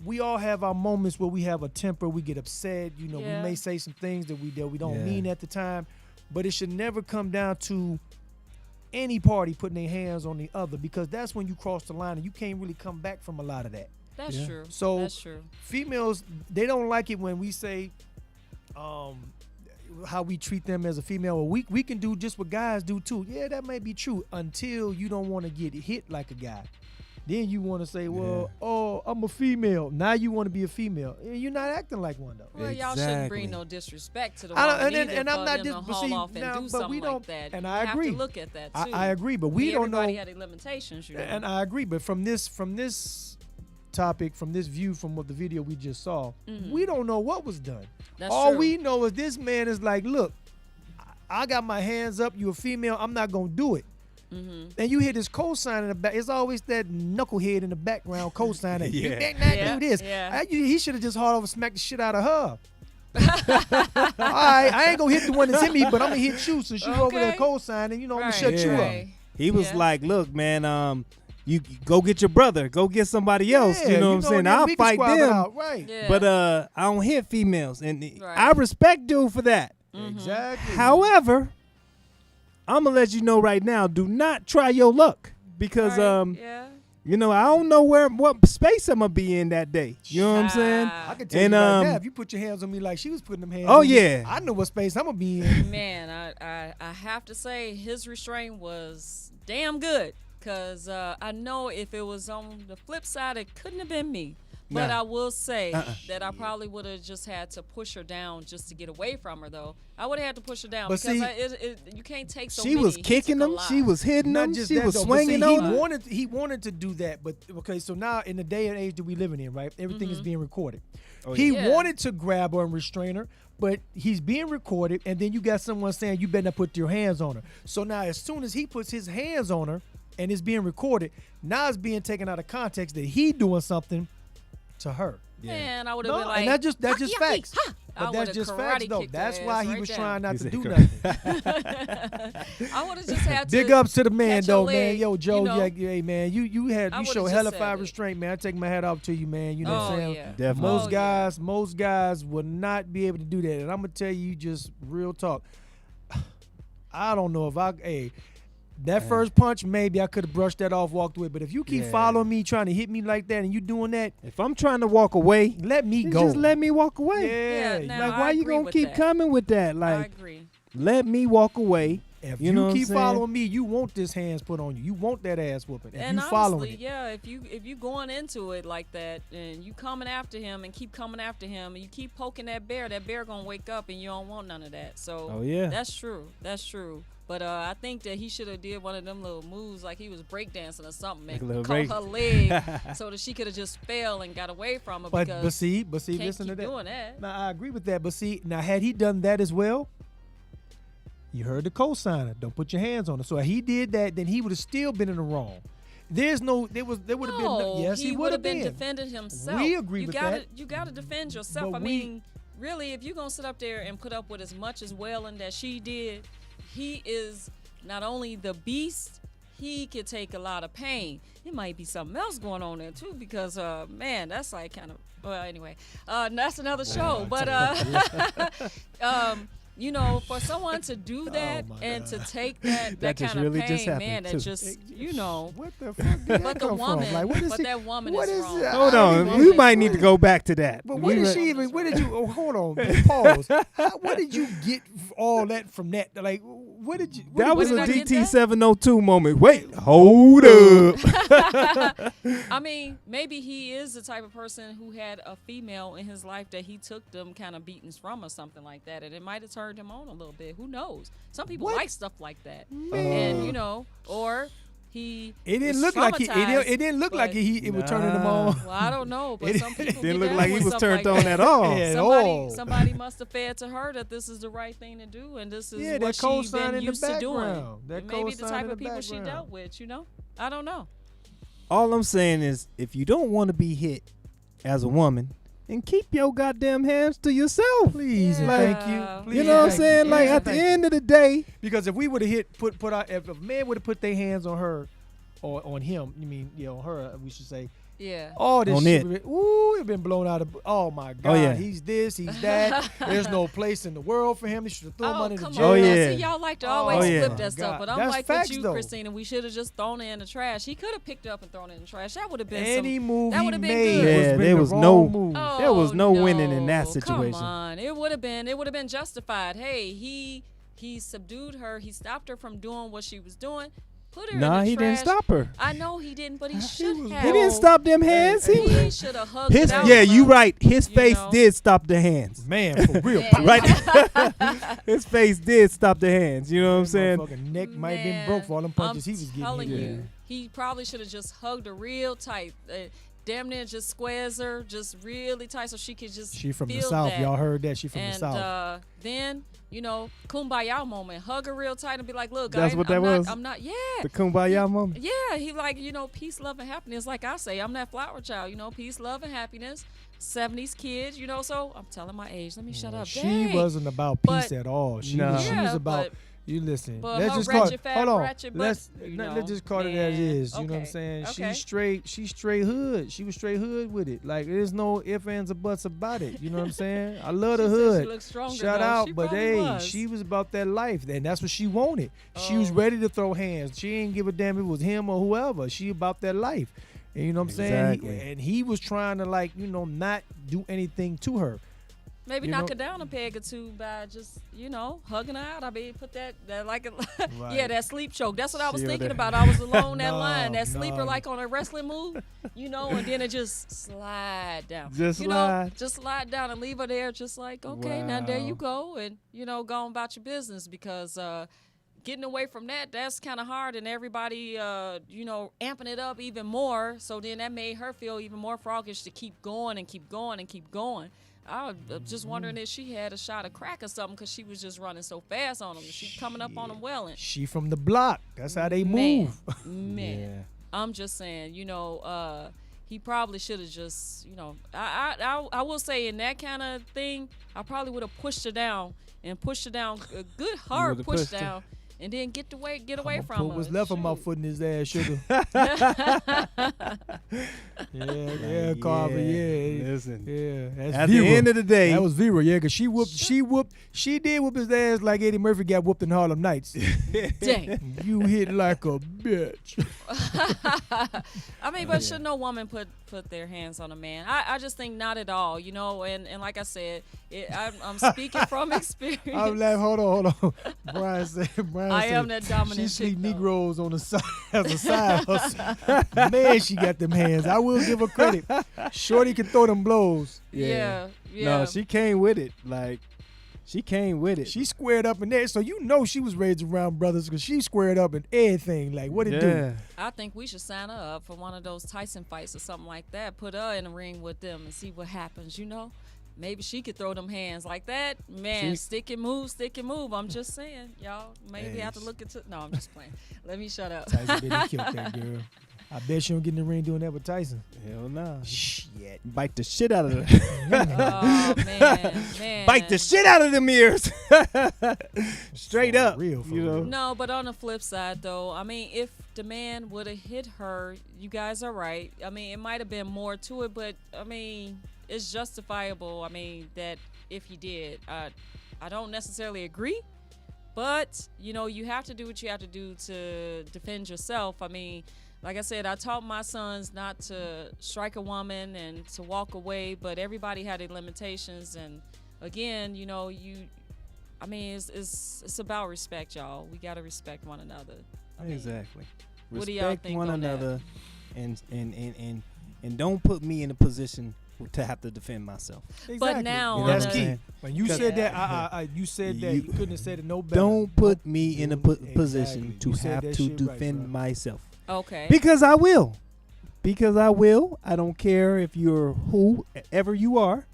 we all have our moments where we have a temper, we get upset, Yeah. we may say some things that we don't Yeah. mean at the time, but it should never come down to any party putting their hands on the other, because that's when you cross the line and you can't really come back from a lot of that. That's Yeah. true. So That's true. females, they don't like it when we say how we treat them as a female. Well, we can do just what guys do too. Yeah, that may be true until you don't want to get hit like a guy. Then you want to say, well, oh, I'm a female. Now you want to be a female. You're not acting like one, though. Well, y'all shouldn't Exactly. bring no disrespect to the I woman don't- either and I'm for not them dis- to but haul see, off and now, do but we something don't- like that. and You I have agree. to look at that too. I agree, but we don't know. Everybody had their limitations, you know. And I agree, but from this topic, from this view, from what the video we just saw, we don't know what was done. That's All true. we know is this man is like, look, I got my hands up. You a female. I'm not gonna do it. And you hear this cosign in the back. It's always that knucklehead in the background cosigning. You Yeah. better not Yeah, do this. yeah. He should have just hard over smacked the shit out of her. All right, I ain't gonna hit the one that's hit me, but I'm gonna hit you since you over there Okay. co-signing. I'm gonna shut Right, you up. right. He was Yeah. like, look, man, you go get your brother, go get somebody else. Yeah, You know what I'm saying? then I'll we can fight squab it them. out, right? Yeah. But I don't hit females, and Right. I respect dude for that. Exactly. However, I'm gonna let you know right now: do not try your luck, because Right, yeah. you know, I don't know what space I'm gonna be in that day. You know what I'm saying? I can tell And, you right um, now, if you put your hands on me like she was putting them hands Oh, on me, yeah. I know what space I'm gonna be in. Man, I have to say his restraint was damn good, because I know if it was on the flip side, it couldn't have been me. But Nah. I will say that I probably would have just had to push her down just to get away from her, though. I would have had to push her down But because see, you can't take so She many. was He kicking took a them. lot. She was hitting Not them. just She that, was though, but swinging see, on them. he wanted to do that, but okay. So now in the day and age that we living in, right, everything is being recorded. He Yeah. wanted to grab her and restrain her, but he's being recorded, and then you got someone saying you better not put your hands on her. So now, as soon as he puts his hands on her and it's being recorded, now it's being taken out of context that he doing something to her. Man, I would have No, been like, and that's just "Ha, facts. yucky, ha." I But that's would've just karate facts, though. kicked her That's why ass he right was down. trying not He to said do karate. nothing. I would have just had to. Big ups to the man, catch your though, man. leg, Yo, Joe, you know? hey, man, you I would've show just hella said fire it. restraint, man. I take my hat off to you, man. You know what Oh, I'm saying? yeah. Definitely. Most guys will not be able to do that. And I'm gonna tell you just real talk. I don't know if that first punch, maybe I could have brushed that off, walked away. But if you keep Yeah. following me, trying to hit me like that, and you doing that, If I'm trying to walk away, let me then go. just let me walk away. Yeah. Yeah, now Like, I why you agree gonna with keep that. coming with that? I Like, agree. let me walk away. If You know what I'm keep saying? following me, you want this hands put on you. You want that ass whooping. If And you following honestly, it. yeah, if you going into it like that and you coming after him and keep coming after him and you keep poking that bear gonna wake up and you don't want none of that. So Oh, yeah. that's true. But I think that he should have did one of them little moves like he was breakdancing or something Like a and little caught break- her leg so that she could have just fell and got away from her. But because see, can't listen to keep that. doing that. Now I agree with that, but see, now had he done that as well, you heard the co-signer. Don't put your hands on her. So if he did that, then he would have still been in the wrong. There would have been yes, he would would have been been. defending himself. We agree you with gotta, that. You gotta defend yourself. But I mean, really, if you're gonna sit up there and put up with as much as wailing that she did, he is not only the beast, he could take a lot of pain. It might be something else going on there too, because man, that's like kind of well. Anyway, that's another show. But you know, for someone to do that my and God. to take that That just kind of really pain, just happened, man, too. that just you know. What the fuck did that But the come woman, from? Like, what is but he, that woman what is is wrong. that? Hold I on, don't we know. might need to go back to that. But We what did might- she even? Where did you? Oh, hold on. Pause. What did you get all that from that? Like, what did you? That was did a I get DT that? 702 moment. Wait, hold up. I mean, maybe he is the type of person who had a female in his life that he took them kind of beatings from or something like that, and it might have turned him on a little bit. Who knows? Some people like stuff like that, and you know, or he. It didn't was look like he. traumatized, It didn't look like but- it was turning him on. Well, I don't know, but some people Didn't get look down like he with was stuff turned like on that. at all. At all. Somebody must have fed to her that this is the right thing to do, and this is Yeah, what that she's co-sign been in the used to doing. background. That And maybe the co-sign type in of the people she background. dealt with. You know, I don't know. All I'm saying is, if you don't want to be hit as a woman, then keep your goddamn hands to yourself. Please and Yeah. thank you. Please You and know what I'm thank saying? you. Like Please at and the thank end of the day, you. Because if we would have put out, if a man would have put their hands on her, or on him, you mean, on her, we should say. Yeah. All this On shit, it. it'd been blown out of. Oh my God, yeah. he's this, he's that. There's no place in the world for him. They should have thrown him Oh, under the come jail. Oh, on. now. yeah. See, y'all like to Oh, always yeah. flip that stuff, God. but I'm That's like facts, with you, though. Christina. We should have just thrown it in the trash. He could have picked it up and thrown it in the trash. That would have been Any move that he would have been made good. Yeah, was been there the was wrong no- move. Oh, There was no winning in that no. situation. Come on. It would have been justified. Hey, he subdued her. He stopped her from doing what she was doing. Put her in nah, the he trash. didn't stop her. I know he didn't, but he should have. He didn't stop them hands. He should have hugged His it out. yeah, you right. His You face know. did stop the hands. Man, for real. Right. His face did stop the hands. You know what I'm saying? Motherfucking neck might have been broke for all them punches he was I'm getting. telling hit you, with. he probably should have just hugged her real tight. Damn near just squares her just really tight so she could just She from the feel South. that. Y'all heard that? She from And the South. then, kumbaya moment. Hug her real tight and be like, look, That's what that I'm was? Not, I'm not, yeah. The kumbaya moment. Yeah, he like, peace, love, and happiness. Like I say, I'm that flower child, peace, love, and happiness. 70s kids, so I'm telling my age. Let me shut up. She Dang. wasn't about peace But- at all. She Nah. was Yeah, about. but- You listen. but Let's her just call it. ratchet fat, Hold on. ratchet butt, Let's you let's know, just call it as it man. is. You know what I'm Okay, saying? okay. She's straight hood. She was straight hood with it. Like there's no ifs ands or buts about it. You know what I'm saying? I love the She said hood. she looked stronger, Shout though. out, She but probably hey, was. she was about that life, and that's what she wanted. She was Oh. ready to throw hands. She didn't give a damn if it was him or whoever. She about that life. And you know what I'm saying? Exactly. And he was trying to not do anything to her. Maybe You knock know- her down a peg or two by just, hugging her out. I mean, put that like, Right. yeah, that sleep choke. That's what I was Shield thinking it. about. I was along that No, line, that sleeper no. like on a wrestling move, and then it just slide down. Just you know, slide. just slide down and leave her there, just like, okay, now there you Wow. go, and go on about your business because getting away from that's kind of hard, and everybody, amping it up even more. So then that made her feel even more froggish to keep going and keep going and keep going. I was just wondering if she had a shot of crack or something because she was just running so fast on him. She coming up on him well. And She from the block. That's how they man, move. man, Yeah. I'm just saying, he probably should have just, I will say in that kind of thing, I probably would have pushed her down and pushed her down, a good hard would've push pushed her. down, and then get away I'ma from put her. what's left of my Shoot. foot in his ass, sugar. yeah, Carver, yeah. Listen. Yeah, that's At Vera. the end of the day, That was Vera, yeah, because she did whoop his ass like Eddie Murphy got whooped in Harlem Nights. Dang. You hit like a bitch. I mean, but should no woman put their hands on a man? I just think not at all, and like I said, I'm speaking from experience. I'm like, hold on. Brian said, I am that dominant she sleep chick, though. Negroes on the side as a side hustle. Man, she got them hands. I will give her credit. Shorty can throw them blows. Yeah. No, she came with it. Like, she came with it. She squared up in there, so she was raised around brothers because she squared up in everything. Like, what it do? I think we should sign her up for one of those Tyson fights or something like that. Put her in the ring with them and see what happens, Maybe she could throw them hands like that. Man, stick and move. I'm just saying, y'all. Maybe have to look into. No, I'm just playing. Let me shut up. Tyson been killed that girl. I bet she don't get in the ring doing that with Tyson. Hell no. Shit. Bite the shit out of her. Oh, man. Bite the shit out of them ears. Straight For up. real, for you know. real. No, but on the flip side, though, I mean, if the man would have hit her, you guys are right. I mean, it might have been more to it, but, I mean, it's justifiable. I mean, that if he did. I don't necessarily agree, but, you have to do what you have to do to defend yourself. I mean, like I said, I taught my sons not to strike a woman and to walk away, but everybody had their limitations. And again, I mean, it's about respect, y'all. We gotta respect one another. I mean, Exactly. what do y'all Respect think one on that? another, and don't put me in a position to have to defend myself. But now, You know that's what I'm key. saying? When you said that, you said that. You couldn't have said it no better. Don't put me in a position Exactly. to You said have that to shit right, defend bro. myself. Okay. Because I will. I don't care if you're whoever you are.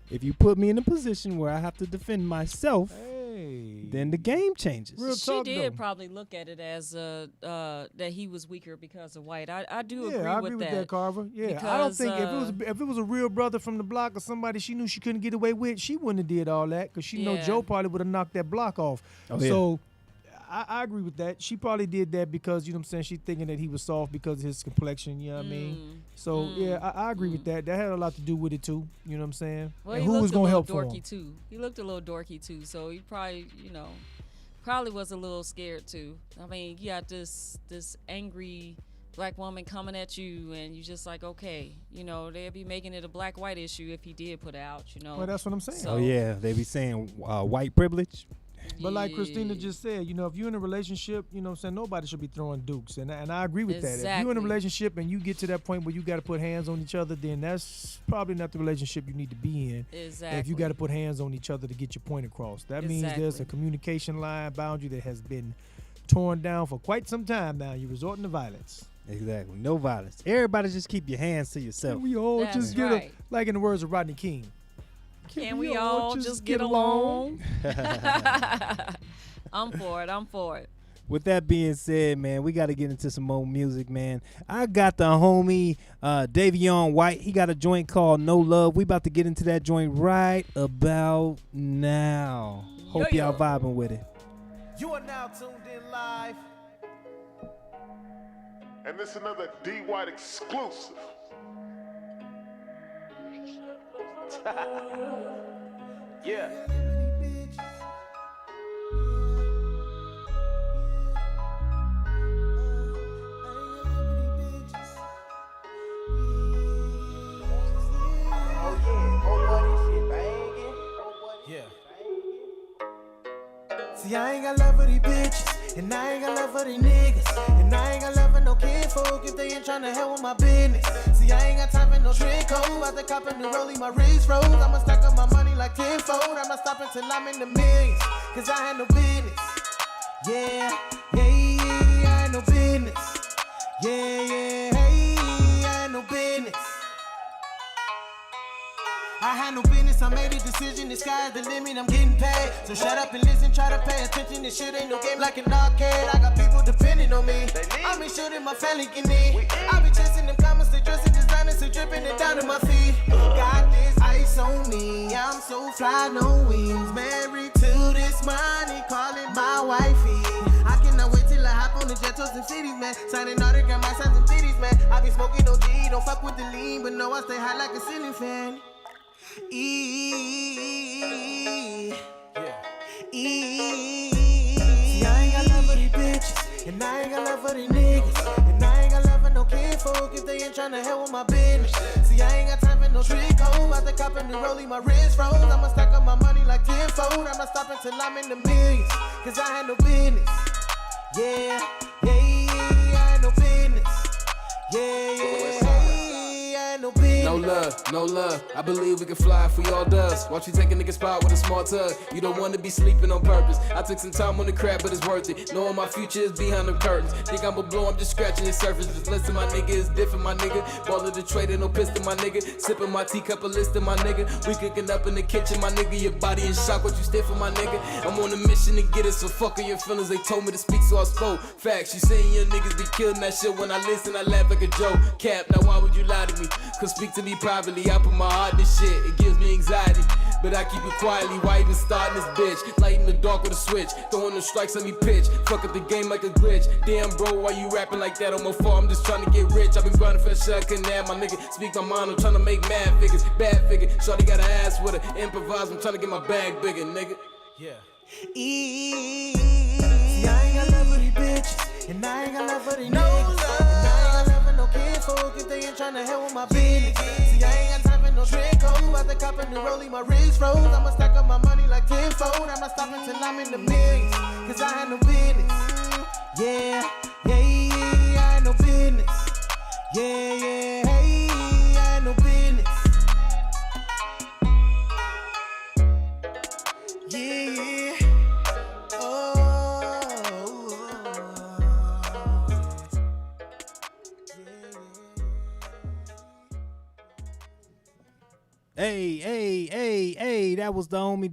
If you put me in a position where I have to defend myself, Hey. then the game changes. Real She talk, did though. probably look at it as that he was weaker because of white. I do Yeah, agree I with agree that. with that, Carver. Yeah, I don't because, think if it was a real brother from the block or somebody she knew she couldn't get away with, she wouldn't have did all that because she know Yeah. Joe probably would have knocked that block off. Oh, yeah. So I agree with that. She probably did that because, you know what I'm saying, she thinking that he was soft because of his complexion, you know what I mean? So, yeah, I agree with that. That had a lot to do with it, too. You know what I'm saying? Well, and he who looked was a going to little help for dorky him? too. He looked a little dorky too, so he probably, probably was a little scared too. I mean, you got this angry black woman coming at you, and you just like, okay, they'll be making it a black-white issue if he did put out, Well, that's what I'm saying. Oh, yeah. They be saying white privilege. But like Christina Yeah. just said, if you're in a relationship, you know what I'm saying, nobody should be throwing dukes. And I agree with that. If you're in Exactly. a relationship and you get to that point where you got to put hands on each other, then that's probably not the relationship you need to be in. Exactly. If you got to put hands on each other to get your point across. That means there's a Exactly. communication line boundary that has been torn down for quite some time now. You're resorting to violence. Exactly. No violence. Everybody just keep your hands to yourself. Can we all That's just get right. like in the words of Rodney King. Can we all just get along? I'm for it. With that being said, man, we got to get into some more music, man. I got the homie Davion White. He got a joint called No Love. We about to get into that joint right about now. Hope y'all vibing with it. You are now tuned in live. And this another D White exclusive. Yeah. See, I ain't got love for these bitches, and I ain't got love for these niggas, and I ain't got love for no kinfolk if they ain't tryna help with my business. See, I ain't got time for no trick code, about to cop a new rollie, my wrist froze. I'ma stack up my money like tenfold, I'ma stop until I'm in the millions, cause I had no business. Yeah, I had no business. Yeah, I had no business. I had no business, I made a decision, the sky's the limit, I'm getting paid. So shut up and listen, try to pay attention, this shit ain't no game like an arcade. I got people depending on me, I make sure that my family can eat. I be chasing them comments, they dressing designers, they dripping it down to my feet. Got this ice on me, I'm so fly, no wings. Married to this money, call it my wifey. I cannot wait till I hop on the jet to some cities, man. Signing autograph, my sons and titties, man. I be smoking OG, don't fuck with the lean, but no, I stay high like a ceiling fan. See, I ain't got love for these bitches, and I ain't got love for these niggas, and I ain't got love for no kinfolk if they ain't tryna help with my business. See, I ain't got time for no trick code, about to cop a new rollie, my wrist froze. I'ma stack up my money like tenfold, I'ma stop until I'm in the millions, cause I had no business. Yeah, I had no business. Yeah, I had no business. No love, I believe we can fly if we all does. Watch you take a nigga spot with a small tug. You don't wanna be sleeping on purpose. I took some time on the crap, but it's worth it. Knowing my future is behind the curtains. Think I'm a blow, I'm just scratching the surface. Just listen, my nigga is different, my nigga. Ball of the trader, no pistol, my nigga. Sipping my teacup, a list of my nigga. We cooking up in the kitchen, my nigga. Your body in shock, what you stiffing, my nigga. I'm on a mission to get it, so fuck your feelings. They told me to speak, so I spoke. Facts, you saying your niggas be killing that shit. When I listen, I laugh like a joke. Cap, now why would you lie to me? Cause speak to me privately, I put my heart in this shit. It gives me anxiety, but I keep it quietly. Why even starting this bitch? Light in the dark with a switch, throwing the strikes, let me pitch. Fuck up the game like a glitch. Damn bro, why you rapping like that on my phone? I'm just trying to get rich. I've been grinding for that shit, I couldn't have my nigga. Speak my mind, I'm trying to make mad figures, bad figure. Shorty got an ass with her, improvise, I'm trying to get my bag bigger, nigga. Yeah. See, I ain't got love for these bitches, and I ain't got love for these niggas, and I ain't got love for no kinfolk if they ain't tryna help with my business. See, I ain't got time for no trick code, about to cop a new rolling, my wrist froze. I'ma stack up my money like tenfold. I'm not stopping till I'm in the millions. Cause I had no business. Yeah, I had no business. Yeah, I had no business. Yeah. Hey, that was the homie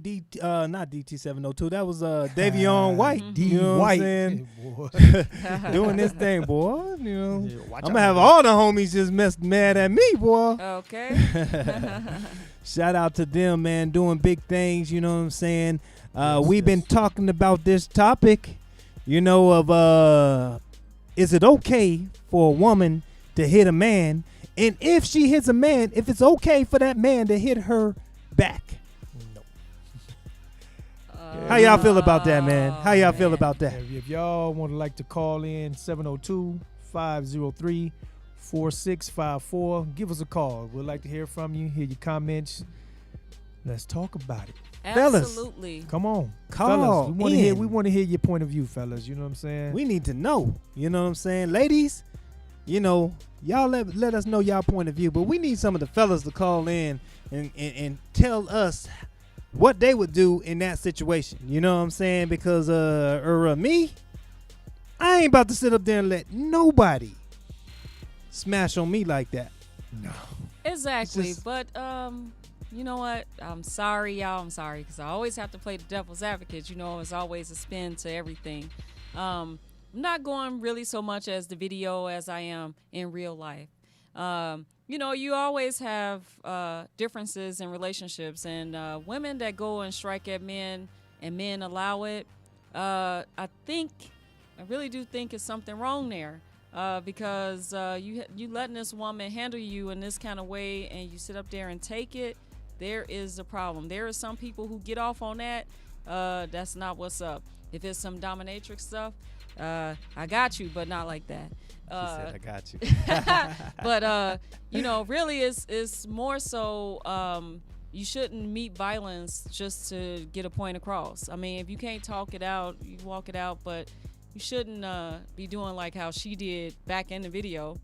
not DT702. That was Davion White. D. You know White. what I'm Boy. saying? Doing this thing, boy. You know, Yeah, watch I'm out gonna have for all the homies just mad at me, boy. Okay. Shout out to them, man, doing big things. You know what I'm saying? We've been talking about this topic, you know, of is it okay for a woman to hit a man? And if she hits a man, if it's okay for that man to hit her back. How y'all feel about that, man? How y'all feel about that? If y'all want to like to call in 702-503-4654, give us a call. We'd like to hear from you, hear your comments. Let's talk about it. Absolutely. Come on. Call fellas. We want to hear your point of view, fellas. You know what I'm saying? We need to know. You know what I'm saying? Ladies, you know, y'all let us know y'all point of view, but we need some of the fellas to call in and tell us what they would do in that situation. You know what I'm saying? Because me, I ain't about to sit up there and let nobody smash on me like that. No. Exactly. But you know what? I'm sorry, y'all. I'm sorry because I always have to play the devil's advocate. You know, there's always a spin to everything. I'm not going really so much as the video as I am in real life. You know, you always have differences in relationships, and women that go and strike at men and men allow it, I really do think it's something wrong there. Because you letting this woman handle you in this kind of way and you sit up there and take it, there is a problem. There are some people who get off on that. That's not what's up. If it's some dominatrix stuff, I got you, but not like that. She said, I got you. But, you know, really it's more so you shouldn't meet violence just to get a point across. I mean, if you can't talk it out, you walk it out, but you shouldn't be doing like how she did back in the video.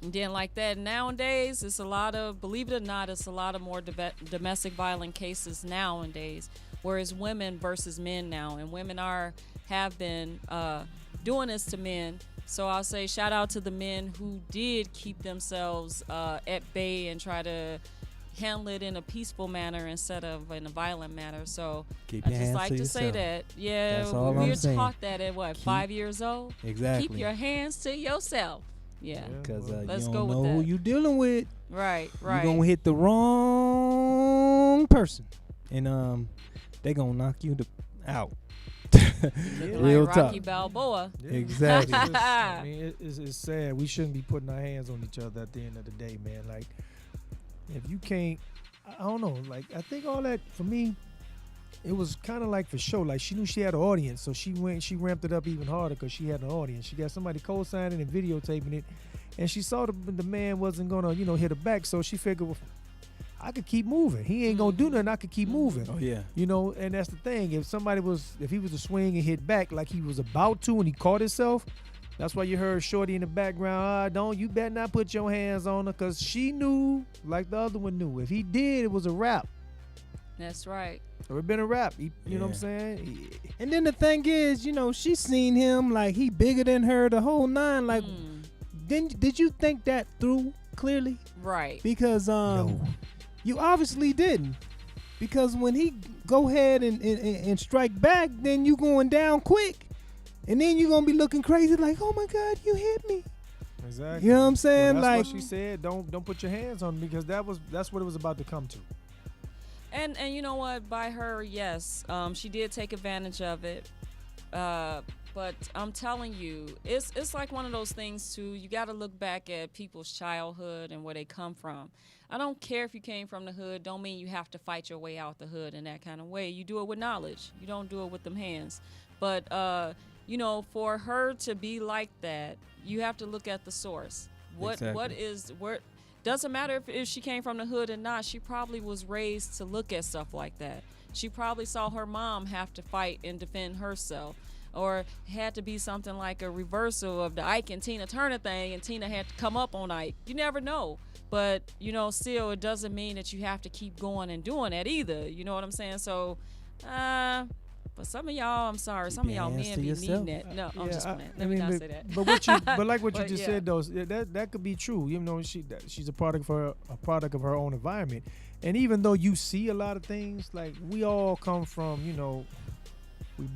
And then like that nowadays, it's a lot of, believe it or not, it's a lot of more domestic violent cases nowadays, whereas women versus men now, and women have been doing this to men. So I'll say shout out to the men who did keep themselves at bay and try to handle it in a peaceful manner instead of in a violent manner. So I just like to say that. Yeah, we're taught that at 5 years old? Exactly. Keep your hands to yourself. Yeah. Because Let's you go don't with know that. who you dealing with. Right. You're going to hit the wrong person. And they going to knock you out. Real like Rocky tough. Balboa. Yeah. Exactly. I mean, it's sad. We shouldn't be putting our hands on each other at the end of the day, man. Like, if you can't, I don't know. Like, I think all that, for me, it was kind of like for show. Like, she knew she had an audience, so she ramped it up even harder because she had an audience. She got somebody co-signing and videotaping it, and she saw the man wasn't gonna, hit her back, so she figured, well, I could keep moving. He ain't gonna do nothing. I could keep moving. Oh yeah. And that's the thing. If he was to swing and hit back like he was about to, and he caught himself, that's why you heard Shorty in the background. You better not put your hands on her, because she knew, like the other one knew. If he did, it was a wrap. That's right. It would have been a wrap. You know what I'm saying? And then the thing is, she seen him like he bigger than her, the whole nine. Like, did you think that through clearly? Right. Because No. you obviously didn't. Because when he go ahead and strike back, then you going down quick. And then you're going to be looking crazy like, oh my God, you hit me. Exactly. You know what I'm saying? Well, that's like what she said. Don't put your hands on me, because that's what it was about to come to. And you know what? By her, yes, she did take advantage of it. But I'm telling you, it's like one of those things too. You got to look back at people's childhood and where they come from. I don't care if you came from the hood. Don't mean you have to fight your way out the hood in that kind of way. You do it with knowledge. You don't do it with them hands. But for her to be like that, you have to look at the source. What Exactly. what is where? doesn't matter if she came from the hood or not. She probably was raised to look at stuff like that. She probably saw her mom have to fight and defend herself, or had to be something like a reversal of the Ike and Tina Turner thing, and Tina had to come up on Ike. You never know. But, you know, still, it doesn't mean that you have to keep going and doing that either. You know what I'm saying? So, but some of y'all, I'm sorry, some of y'all hands men to be yourself. needing that. No, I'm Yeah, just playing. I Let me mean, not but, say that. but like what you But just yeah. said though, that could be true. You know, she's a product of her own environment, and even though you see a lot of things, like we all come from, you know,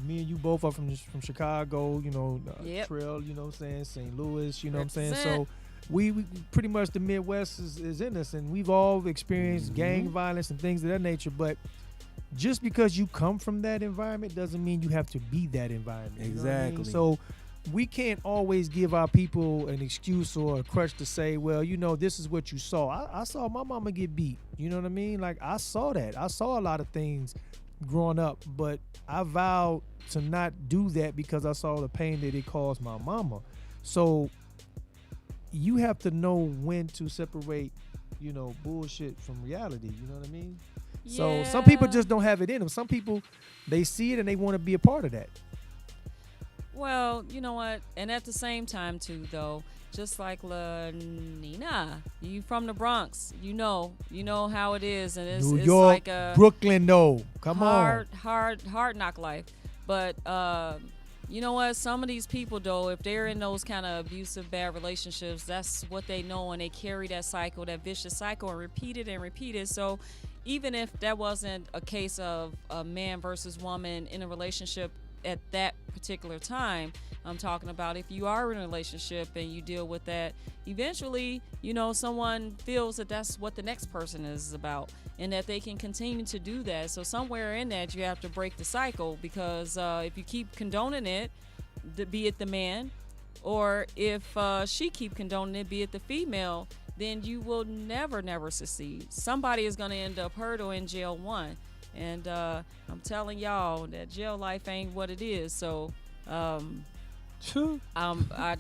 me and you both are from Chicago, you know, Yep. Trail, you know what I'm saying, St. Louis, you know what I'm saying. So Represent. we pretty much the Midwest is in us, and we've all experienced gang violence and things of that nature. But just because you come from that environment doesn't mean you have to be that environment. You know what I mean? Exactly. So we can't always give our people an excuse or a crutch to say, well, you know, this is what you saw. I saw my mama get beat. You know what I mean? Like, I saw that. I saw a lot of things growing up, but I vowed to not do that because I saw the pain that it caused my mama. So you have to know when to separate, you know, bullshit from reality. You know what I mean? So some people just don't have it in them. Some people, they see it and they want to be a part of that. Well, you know what? And at the same time, too, though, just like Nina, you from the Bronx, you know how it is, and it's, New it's York, like a Brooklyn, no, come hard on. knock life. But you know what? Some of these people, though, if they're in those kind of abusive, bad relationships, that's what they know, and they carry that cycle, that vicious cycle, and repeat it. So even if that wasn't a case of a man versus woman in a relationship at that particular time, I'm talking about if you are in a relationship and you deal with that, eventually, you know, someone feels that that's what the next person is about, and that they can continue to do that. So somewhere in that, you have to break the cycle, because if you keep condoning it, be it the man, or if she keep condoning it, be it the female, then you will never succeed. Somebody is going to end up hurt or in jail one. And I'm telling y'all that jail life ain't what it is. So I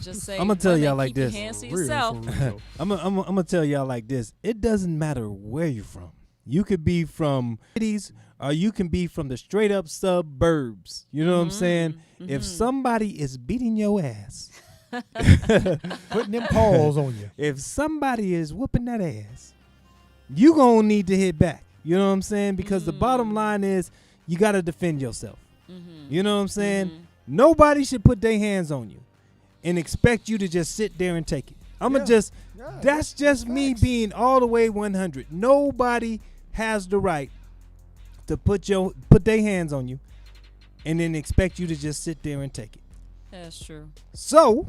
just say, I'ma tell women, y'all like keep your this. hands to For real, yourself. for real. I'm gonna tell y'all like this. It doesn't matter where you're from. You could be from cities, or you can be from the straight up suburbs. You know what I'm saying? If somebody is beating your ass, Putting them paws on you. if somebody is whooping that ass, you gonna need to hit back. You know what I'm saying? Because the bottom line is, you gotta defend yourself. You know what I'm saying? Nobody should put their hands on you and expect you to just sit there and take it. That's just me facts. being all the way 100. Nobody has the right to put their hands on you and then expect you to just sit there and take it. That's true. So,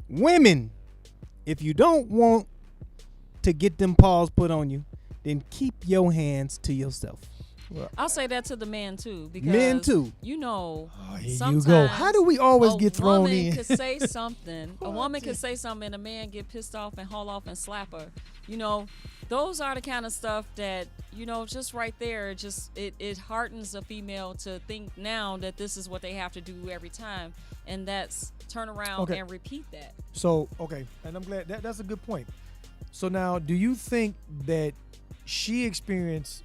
women, if you don't want to get them paws put on you, then keep your hands to yourself. I'll say that to the man too, because Men too. You know, Here you sometimes go. How do we always get thrown A woman in? could say something. A woman could say something, and a man get pissed off and haul off and slap her. You know, those are the kind of stuff that, you know, just right there, just it heartens a female to think now that this is what they have to do every time, and that's turn around Okay. and repeat that. So, okay, and I'm glad that's a good point. So now, do you think that she experienced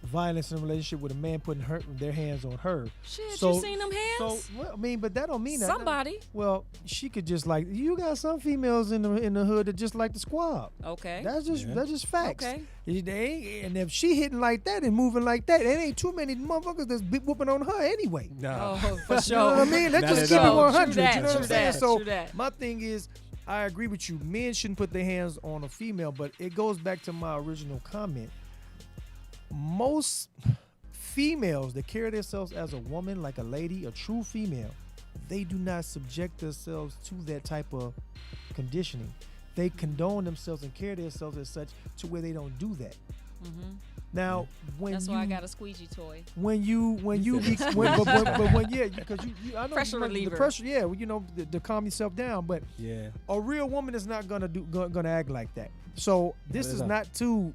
violence in a relationship with a man putting their hands on her? Shit, So- you seen them hands? So, well, I mean, but that don't mean that. Somebody. Well, she could just like, you got some females in the hood that just like to squab. Okay. That's just facts. Okay. And if she hitting like that and moving like that, it ain't too many motherfuckers that's whooping on her anyway. No. Oh, for sure. You know what I mean? Let's Not just at keep it all. 100. True that, you know what I'm true saying? that, So true that. my thing is, I agree with you. Men shouldn't put their hands on a female, but it goes back to my original comment. Most females that carry themselves as a woman, like a lady, a true female, they do not subject themselves to that type of conditioning. They condone themselves and carry themselves as such to where they don't do that. Now, when That's you, why I got a squeegee toy. when you but when yeah, because you I know Pressure the reliever. pressure, yeah, you know, to calm yourself down. But Yeah. a real woman is not gonna act like that. So this What is is that? not to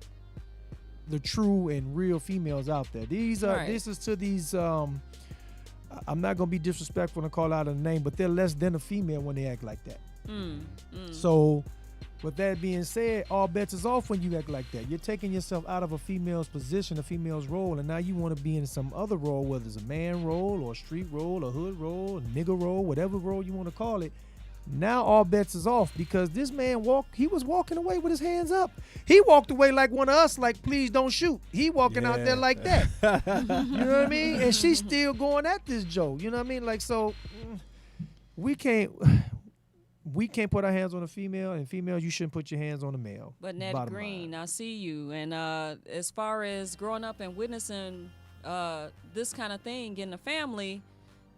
the true and real females out there. These are Right. this is to these I'm not gonna be disrespectful and call out a name, but they're less than a female when they act like that. So With that being said, all bets is off when you act like that. You're taking yourself out of a female's position, a female's role, and now you want to be in some other role, whether it's a man role or a street role, a hood role, a nigga role, whatever role you want to call it. Now all bets is off because this man he was walking away with his hands up. He walked away like one of us, like, please don't shoot. He walking out there like that. You know what I mean? And she's still going at this Joe. You know what I mean? Like, so we can't put our hands on a female, and females, you shouldn't put your hands on a male. But Ned Bottom Green, line. I see you. And as far as growing up and witnessing this kind of thing in the family,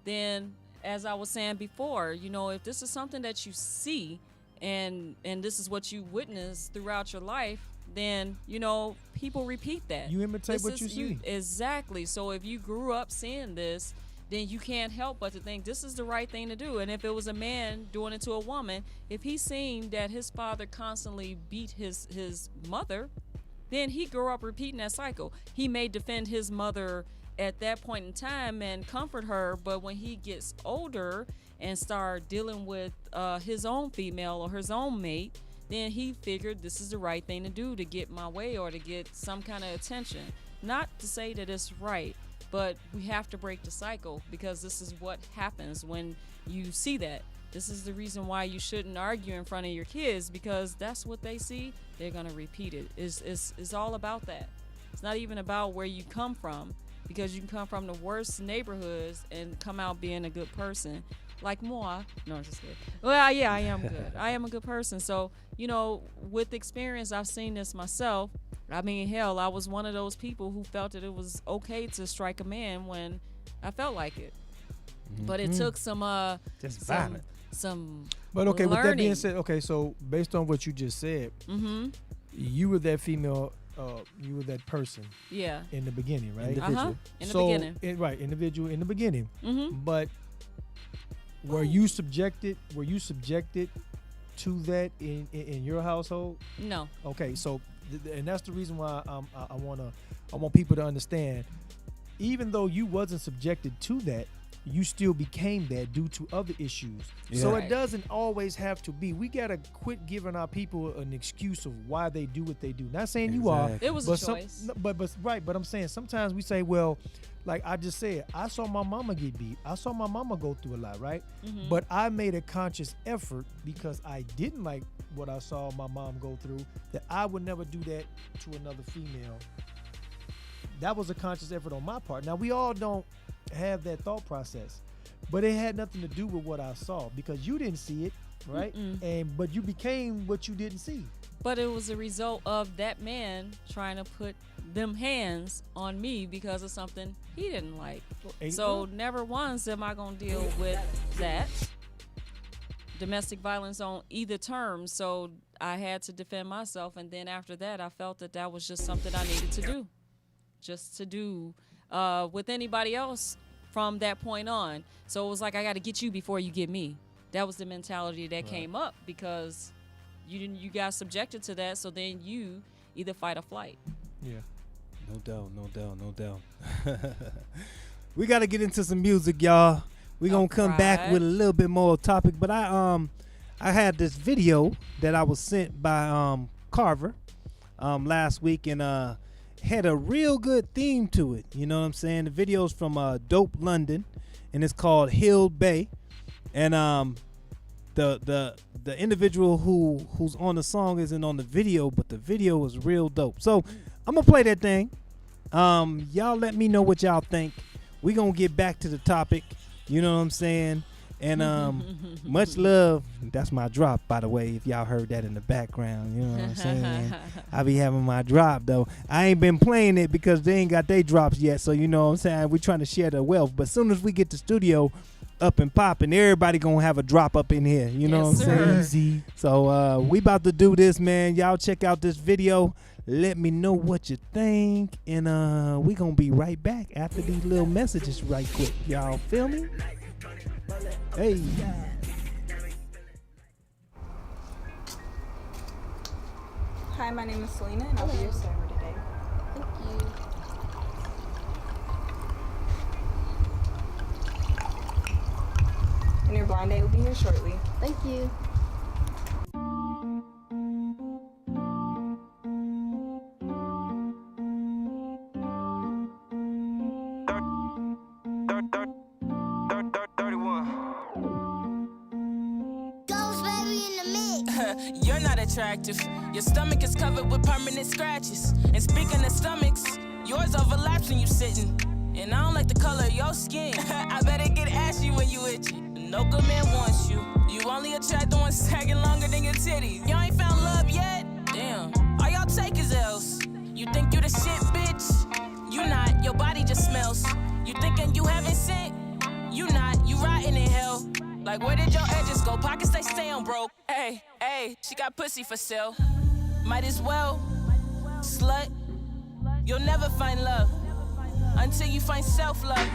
then as I was saying before, you know, if this is something that you see and this is what you witness throughout your life, then, you know, people repeat that. You imitate what you see. Exactly. So if you grew up seeing this, then you can't help but to think this is the right thing to do. And if it was a man doing it to a woman, if he's seeing that his father constantly beat his mother, then he grew up repeating that cycle. He may defend his mother at that point in time and comfort her, but when he gets older and start dealing with his own female or his own mate, then he figured this is the right thing to do to get my way or to get some kind of attention. Not to say that it's right, but we have to break the cycle because this is what happens when you see that. This is the reason why you shouldn't argue in front of your kids, because that's what they see. They're going to repeat it. It's all about that. It's not even about where you come from, because you can come from the worst neighborhoods and come out being a good person. Like moi. No, I'm just kidding. Well, yeah, I am good. I am a good person. So, you know, with experience, I've seen this myself. I mean, hell, I was one of those people who felt that it was okay to strike a man when I felt like it. But it took some Just violent. But okay, learning. with that being said, okay, so based on what you just said, you were that female, you were that person. Yeah. In the beginning, right? In the beginning. Right, individual in the beginning. But were you subjected to that in your household? No. Okay, so and that's the reason why I want people to understand. Even though you wasn't subjected to that, you still became that due to other issues. Yeah. So Right. it doesn't always have to be. We gotta quit giving our people an excuse of why they do what they do. Not saying you are. Exactly. It was a but choice. But I'm saying sometimes we say, well, like I just said, I saw my mama get beat. I saw my mama go through a lot, right? But I made a conscious effort because I didn't like what I saw my mom go through, that I would never do that to another female. That was a conscious effort on my part. Now, we all don't have that thought process, but it had nothing to do with what I saw because you didn't see it, right? But you became what you didn't see. But it was a result of that man trying to put them hands on me because of something he didn't like. So never once am I going to deal with that. Domestic violence on either term. So I had to defend myself. And then after that, I felt that that was just something I needed to do. Just to do with anybody else from that point on. So it was like, I got to get you before you get me. That was the mentality that came up because you got subjected to that. So then you either fight or flight. Yeah. No doubt. We got to get into some music, y'all. We're going to come back with a little bit more topic. But I had this video that I was sent by Carver last week, and had a real good theme to it. You know what I'm saying? The video's from Dope London, and it's called Hill Bay. And the individual who's on the song isn't on the video, but the video is real dope. So I'm gonna play that thing. Y'all let me know what y'all think. We gonna get back to the topic. You know what I'm saying? And much love. That's my drop, by the way, if y'all heard that in the background. You know what I'm saying? I be having my drop, though. I ain't been playing it because they ain't got their drops yet. So, you know what I'm saying? We trying to share the wealth. But as soon as we get the studio up and popping, everybody going to have a drop up in here. You know what I'm saying? Easy. So, we about to do this, man. Y'all check out this video. Let me know what you think. And we going to be right back after these little messages right quick. Y'all feel me? Hey. Hi, my name is Selena, and I'll be your server today. Thank you. And your blind date will be here shortly. Thank you. you're not attractive. Your stomach is covered with permanent scratches. And speaking of stomachs, yours overlaps when you sitting. And I don't like the color of your skin. I bet it get ashy when you itchy. No good man wants you. You only attract the ones sagging longer than your titties. You ain't found love yet? Damn. All y'all take is else. You think you the shit, bitch? You not. Your body just smells. You thinking you haven't sent? You not. You rotting in hell. Like, where did your edges go? Pockets, they stay on broke. Hey, hey, she got pussy for sale. Might as well, slut. You'll never find love until you find self-love.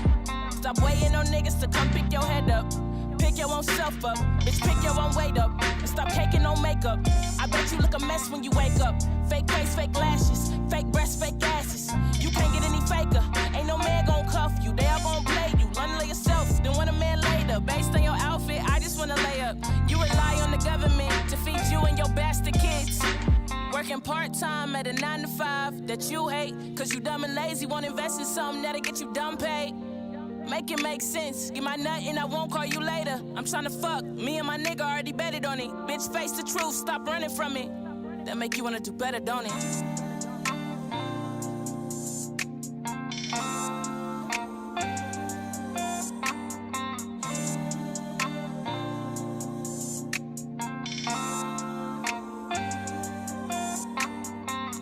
Stop waiting on niggas to come pick your head up. Pick your own self up. Bitch, pick your own weight up. And stop caking no makeup. I bet you look a mess when you wake up. Fake face, fake lashes. Fake breasts, fake asses. You can't get any faker. Ain't no man gon' cuff you. They all gon' play you. Learn to yourself. Then want a man later. Based on your outfit, I just wanna lay up. You rely on the government to feed you and your bastard kids. Working part-time at a 9 to 5 that you hate. Cause you dumb and lazy. Won't invest in something that'll get you dumb paid. Make it make sense. Get my nut and I won't call you later. I'm tryna fuck. Me and my nigga already betted on it. Bitch, face the truth. Stop running from it. That make you wanna do better, don't it?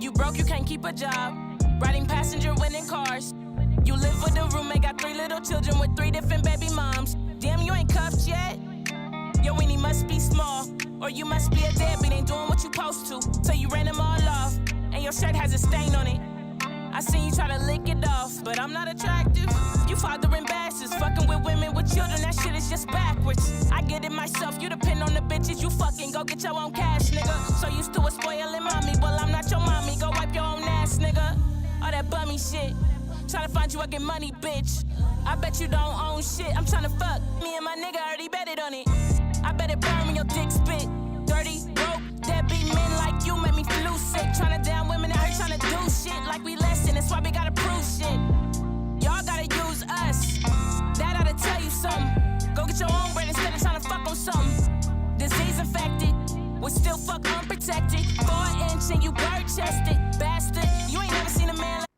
You broke, you can't keep a job. Riding passenger, winning cars. You live with a roommate, got 3 little children with 3 different baby moms. Damn, you ain't cuffed yet? Your weenie must be small, or you must be a deadbeat, ain't doing what you supposed to. So you ran them all off, and your shirt has a stain on it. I seen you try to lick it off, but I'm not attractive. You fathering bastards, fucking with women with children, that shit is just backwards. I get it myself, you depend on the bitches you fucking. Go get your own cash, nigga. So used to a spoiling mommy, well I'm not your mommy. Go wipe your own ass, nigga. All that bummy shit. Tryna find you, I get money, bitch. I bet you don't own shit. I'm tryna fuck. Me and my nigga already betted on it. I bet it burn when your dick spit. Dirty, broke, deadbeat men like you make me flu sick. Tryna down women out here tryna do shit like we lesson. That's why we gotta prove shit. Y'all gotta use us. That oughta tell you something. Go get your own bread instead of tryna fuck on something. Disease infected, we still fuck unprotected. 4 inch and you bird chested, bastard. You ain't never seen a man like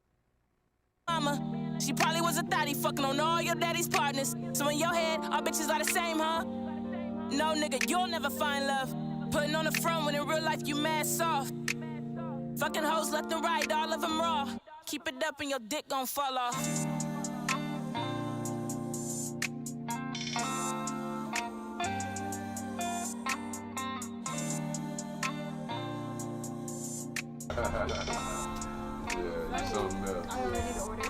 mama. She probably was a thotty fucking on all your daddy's partners. So in your head, all bitches are the same, huh? No, nigga, you'll never find love. Putting on the front when in real life you mad soft. Fucking hoes left and right, all of them raw. Keep it up and your dick gon' fall off. Yeah, you something else. Are you ready to order?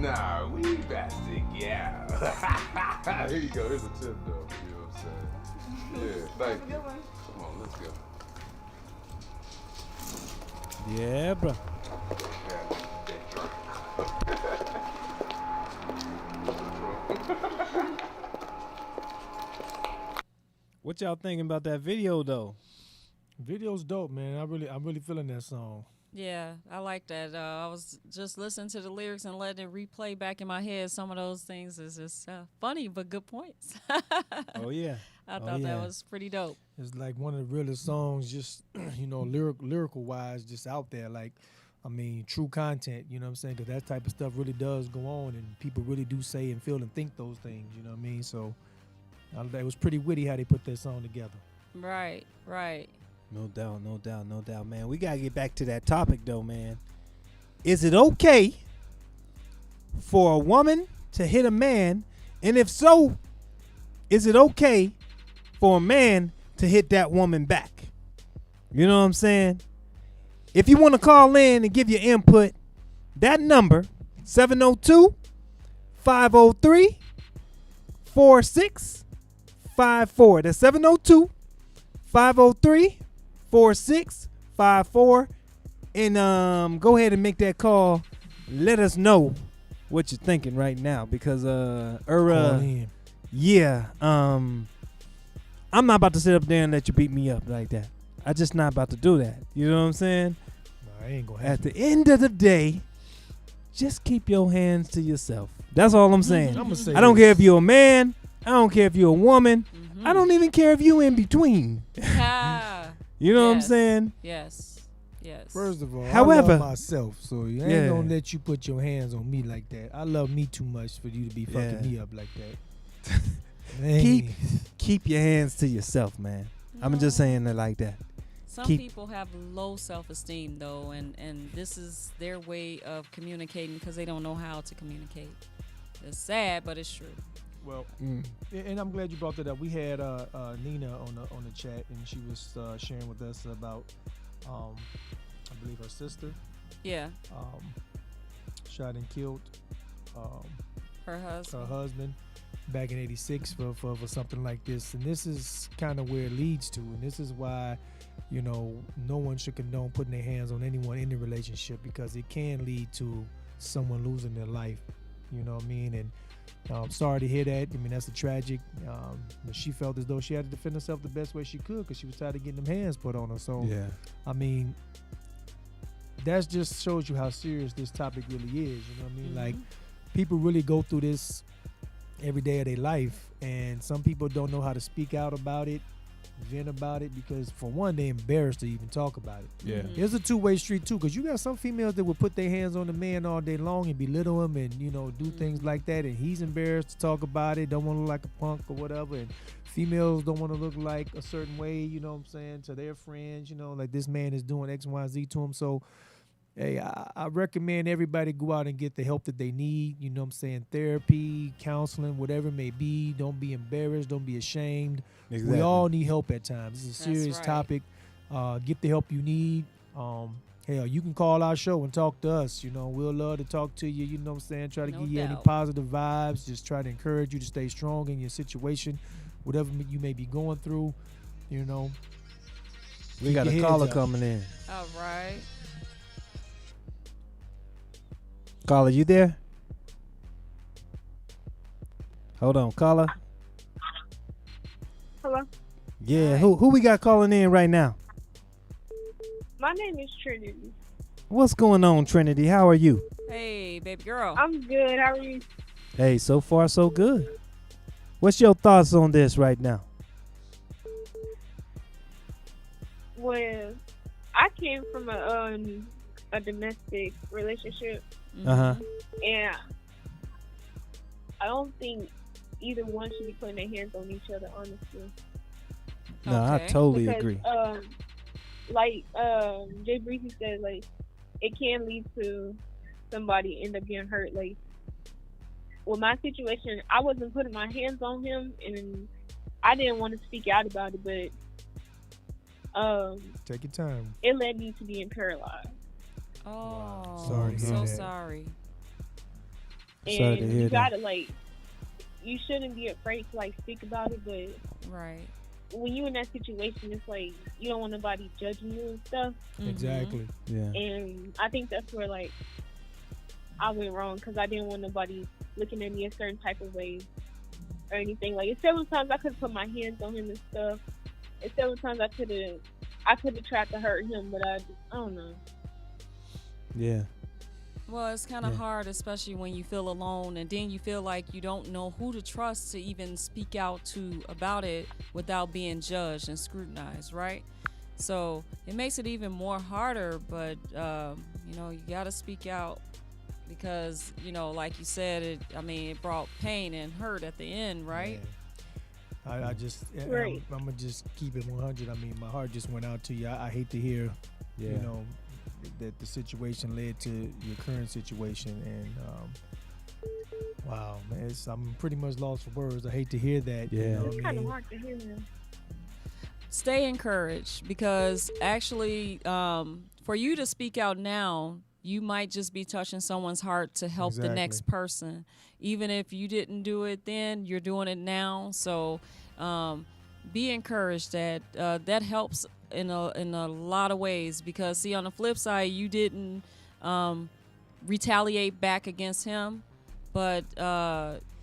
Nah, we bastard, yeah. Here you go, here's a tip though, you know what I'm saying? Yeah, thank you. Come on, let's go. Yeah, bro. What y'all thinking about that video though? Video's dope, man. I'm really feeling that song. Yeah, I like that. I was just listening to the lyrics and letting it replay back in my head. Some of those things is just funny, but good points. Oh yeah, I thought that was pretty dope. It's like one of the realest songs, just lyrical wise, just out there. Like, I mean, true content. You know what I'm saying? Because that type of stuff really does go on, and people really do say and feel and think those things. You know what I mean? So it was pretty witty how they put that song together. Right, right. No doubt, no doubt, no doubt, man. We gotta get back to that topic though, man. Is it okay for a woman to hit a man? And if so, is it okay for a man to hit that woman back? You know what I'm saying? If you want to call in and give your input, that number, 702-503-4654. That's 702-503-4654. And go ahead and make that call. Let us know what you're thinking right now, because yeah, I'm not about to sit up there and let you beat me up like that. I just not about to do that. You know what I'm saying? No, I ain't gonna happen. At the end of the day, just keep your hands to yourself. That's all I'm saying. I'm gonna say I don't this. care if you're a man. I don't care if you're a woman. I don't even care if you in between. You know what I'm Yes. saying? Yes. Yes. First of all, However- I love myself, so I ain't Yeah. gonna let you put your hands on me like that. I love me too much for you to be fucking Yeah. me up like that. Man. Keep your hands to yourself, man. I'm just saying it like that. Some keep- people have low self-esteem though, and this is their way of communicating because they don't know how to communicate. It's sad, but it's true. Well, and I'm glad you brought that up. We had Nina on the chat, and she was sharing with us about, I believe her sister, Yeah. shot and killed Her husband. her husband back in '86 for something like this. And this is kind of where it leads to, and this is why, you know, no one should condone putting their hands on anyone in the relationship, because it can lead to someone losing their life. You know what I mean? And I'm sorry to hear that. I mean, that's a tragic. But she felt as though she had to defend herself the best way she could because she was tired of getting them hands put on her. So, Yeah. I mean, that just shows you how serious this topic really is. You know what I mean? Like, people really go through this every day of their life, and some people don't know how to speak out about it, vent about it, because for one, they're embarrassed to even talk about it. Yeah. It's a two-way street too, because you got some females that will put their hands on the man all day long and belittle him and, you know, do things like that, and he's embarrassed to talk about it, don't want to look like a punk or whatever, and females don't want to look like a certain way, you know what I'm saying, to their friends, you know, like this man is doing X, Y, Z to him. So hey, I recommend everybody go out and get the help that they need. You know what I'm saying? Therapy, counseling, whatever it may be. Don't be embarrassed. Don't be ashamed. Exactly. We all need help at times. It's a That's serious right. topic. Get the help you need. Hell, you can call our show and talk to us. You know, we'll love to talk to you. You know what I'm saying? Try to No give you any doubt. positive vibes. Just try to encourage you to stay strong in your situation, whatever you may be going through. You know. We got Keep a your caller heads up. coming in. All right. Caller, you there? Hold on, caller. Hello. Yeah, who we got calling in right now? My name is Trinity. What's going on, Trinity? How are you? Hey, baby girl. I'm good. How are you? Hey, so far so good. What's your thoughts on this right now? Well, I came from a domestic relationship, Uh-huh. and I don't think either one should be putting their hands on each other, honestly. No, I totally Because, agree. Like Jay Breezy said, like it can lead to somebody end up getting hurt. Like with my situation, I wasn't putting my hands on him, and I didn't want to speak out about it, but Take your time. it led me to being paralyzed. Oh, Sorry to hear so that. sorry. And Sorry to hear you that. gotta you shouldn't be afraid to speak about it, but Right. when you in that situation, it's like you don't want nobody judging you and stuff. Exactly. Yeah. And I think that's where I went wrong, because I didn't want nobody looking at me a certain type of way or anything. Like several times I could have put my hands on him and stuff, and several times I could have tried to hurt him, but I don't know. Yeah. Well, it's kind of hard, especially when you feel alone, and then you feel like you don't know who to trust to even speak out to about it without being judged and scrutinized, right? So it makes it even more harder, but you gotta speak out because, like you said, it brought pain and hurt at the end, right? Yeah. I just, Right. I'm gonna just keep it 100. I mean, my heart just went out to you. I hate to hear, Yeah. that the situation led to your current situation, and wow, man, I'm pretty much lost for words. I hate to hear that. Yeah. You know It's what I kind of mean? hard to hear, man. Stay encouraged, because actually for you to speak out now, you might just be touching someone's heart to help the next Exactly. person. Even if you didn't do it then, you're doing it now. So be encouraged that that helps in a lot of ways, because see, on the flip side, you didn't retaliate back against him, but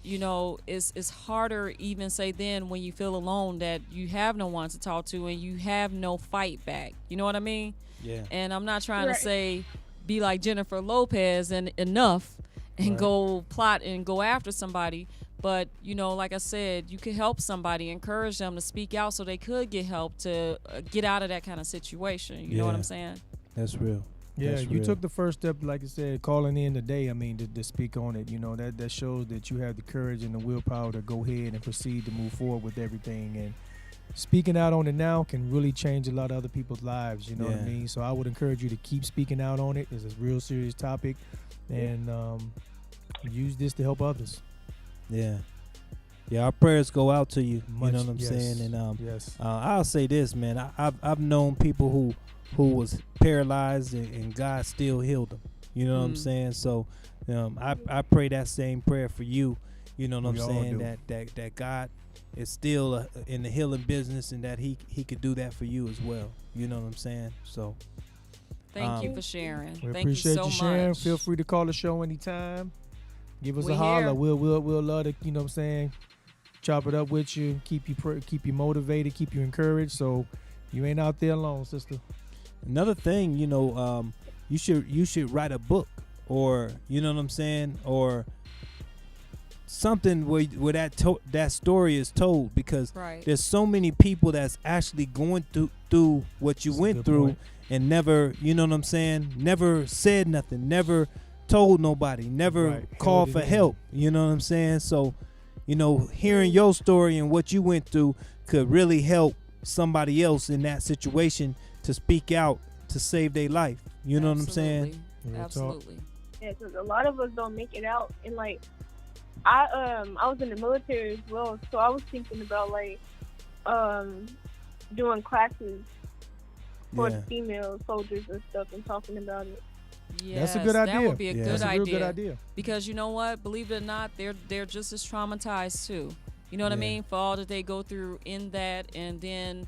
it's harder even say then when you feel alone that you have no one to talk to and you have no fight back. You know what I mean? Yeah. And I'm not trying Right. to say be like Jennifer Lopez and enough and Right. go plot and go after somebody, But, you know, like I said, you could help somebody, encourage them to speak out so they could get help to get out of that kind of situation. You know what I'm saying? That's real. Yeah, That's you real. took the first step, like I said, calling in today. I mean, to speak on it. You know, that shows that you have the courage and the willpower to go ahead and proceed to move forward with everything. And speaking out on it now can really change a lot of other people's lives. You know what I mean? So I would encourage you to keep speaking out on it. It's a real serious topic, and use this to help others. Yeah. Yeah, our prayers go out to you. Much, you know what I'm yes, saying? And yes. I'll say this, man. I've known people who was paralyzed and God still healed them. You know what I'm saying? So I pray that same prayer for you. You know what We I'm all saying? do. That God is still in the healing business, and that he could do that for you as well. You know what I'm saying? So Thank you for sharing. We Thank you appreciate so you sharing. much. Feel free to call the show anytime. Give us We a holler. here. We'll love to, you know what I'm saying, chop it up with you, keep you motivated, keep you encouraged. So you ain't out there alone, sister. another thing, you know, you should write a book, or you know what I'm saying, or something where that story is told, because there's so many people that's actually going through what you went through point. and never, you know what I'm saying, never said nothing, never told nobody, never called for help. You know what I'm saying? So, you know, hearing your story and what you went through could really help somebody else in that situation to speak out to save their life. You know what I'm saying? Absolutely. Yeah, because a lot of us don't make it out, and like I was in the military as well, so I was thinking about like doing classes for the female soldiers and stuff, and talking about it. Yes, That's a good idea. That would be a Yeah. good That's a idea. real good idea. Because you know what? Believe it or not, they're just as traumatized too. You know what I mean? For all that they go through in that, and then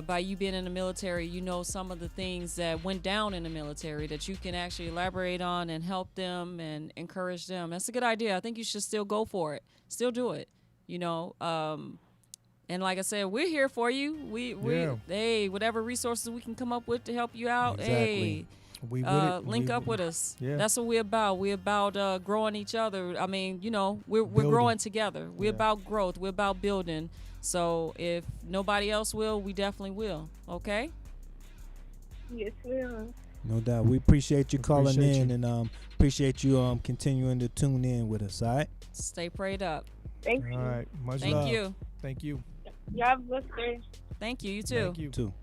by you being in the military, you know some of the things that went down in the military that you can actually elaborate on and help them and encourage them. That's a good idea. I think you should still go for it. Still do it. You know. And like I said, we're here for you. Hey, whatever resources we can come up with to help you out. Hey. Link up with us. Yeah. That's what we're about. We're about growing each other. I mean, you know, we're growing together. We're about growth. We're about building. So if nobody else will, we definitely will. Okay? Yes, we are. No doubt. We appreciate you calling in, and appreciate you continuing to tune in with us. All right. Stay prayed up. Thank you. All right. Much Thank love. you. Thank you. Y'all have a blessed day. Thank you. You too. Thank you. Too.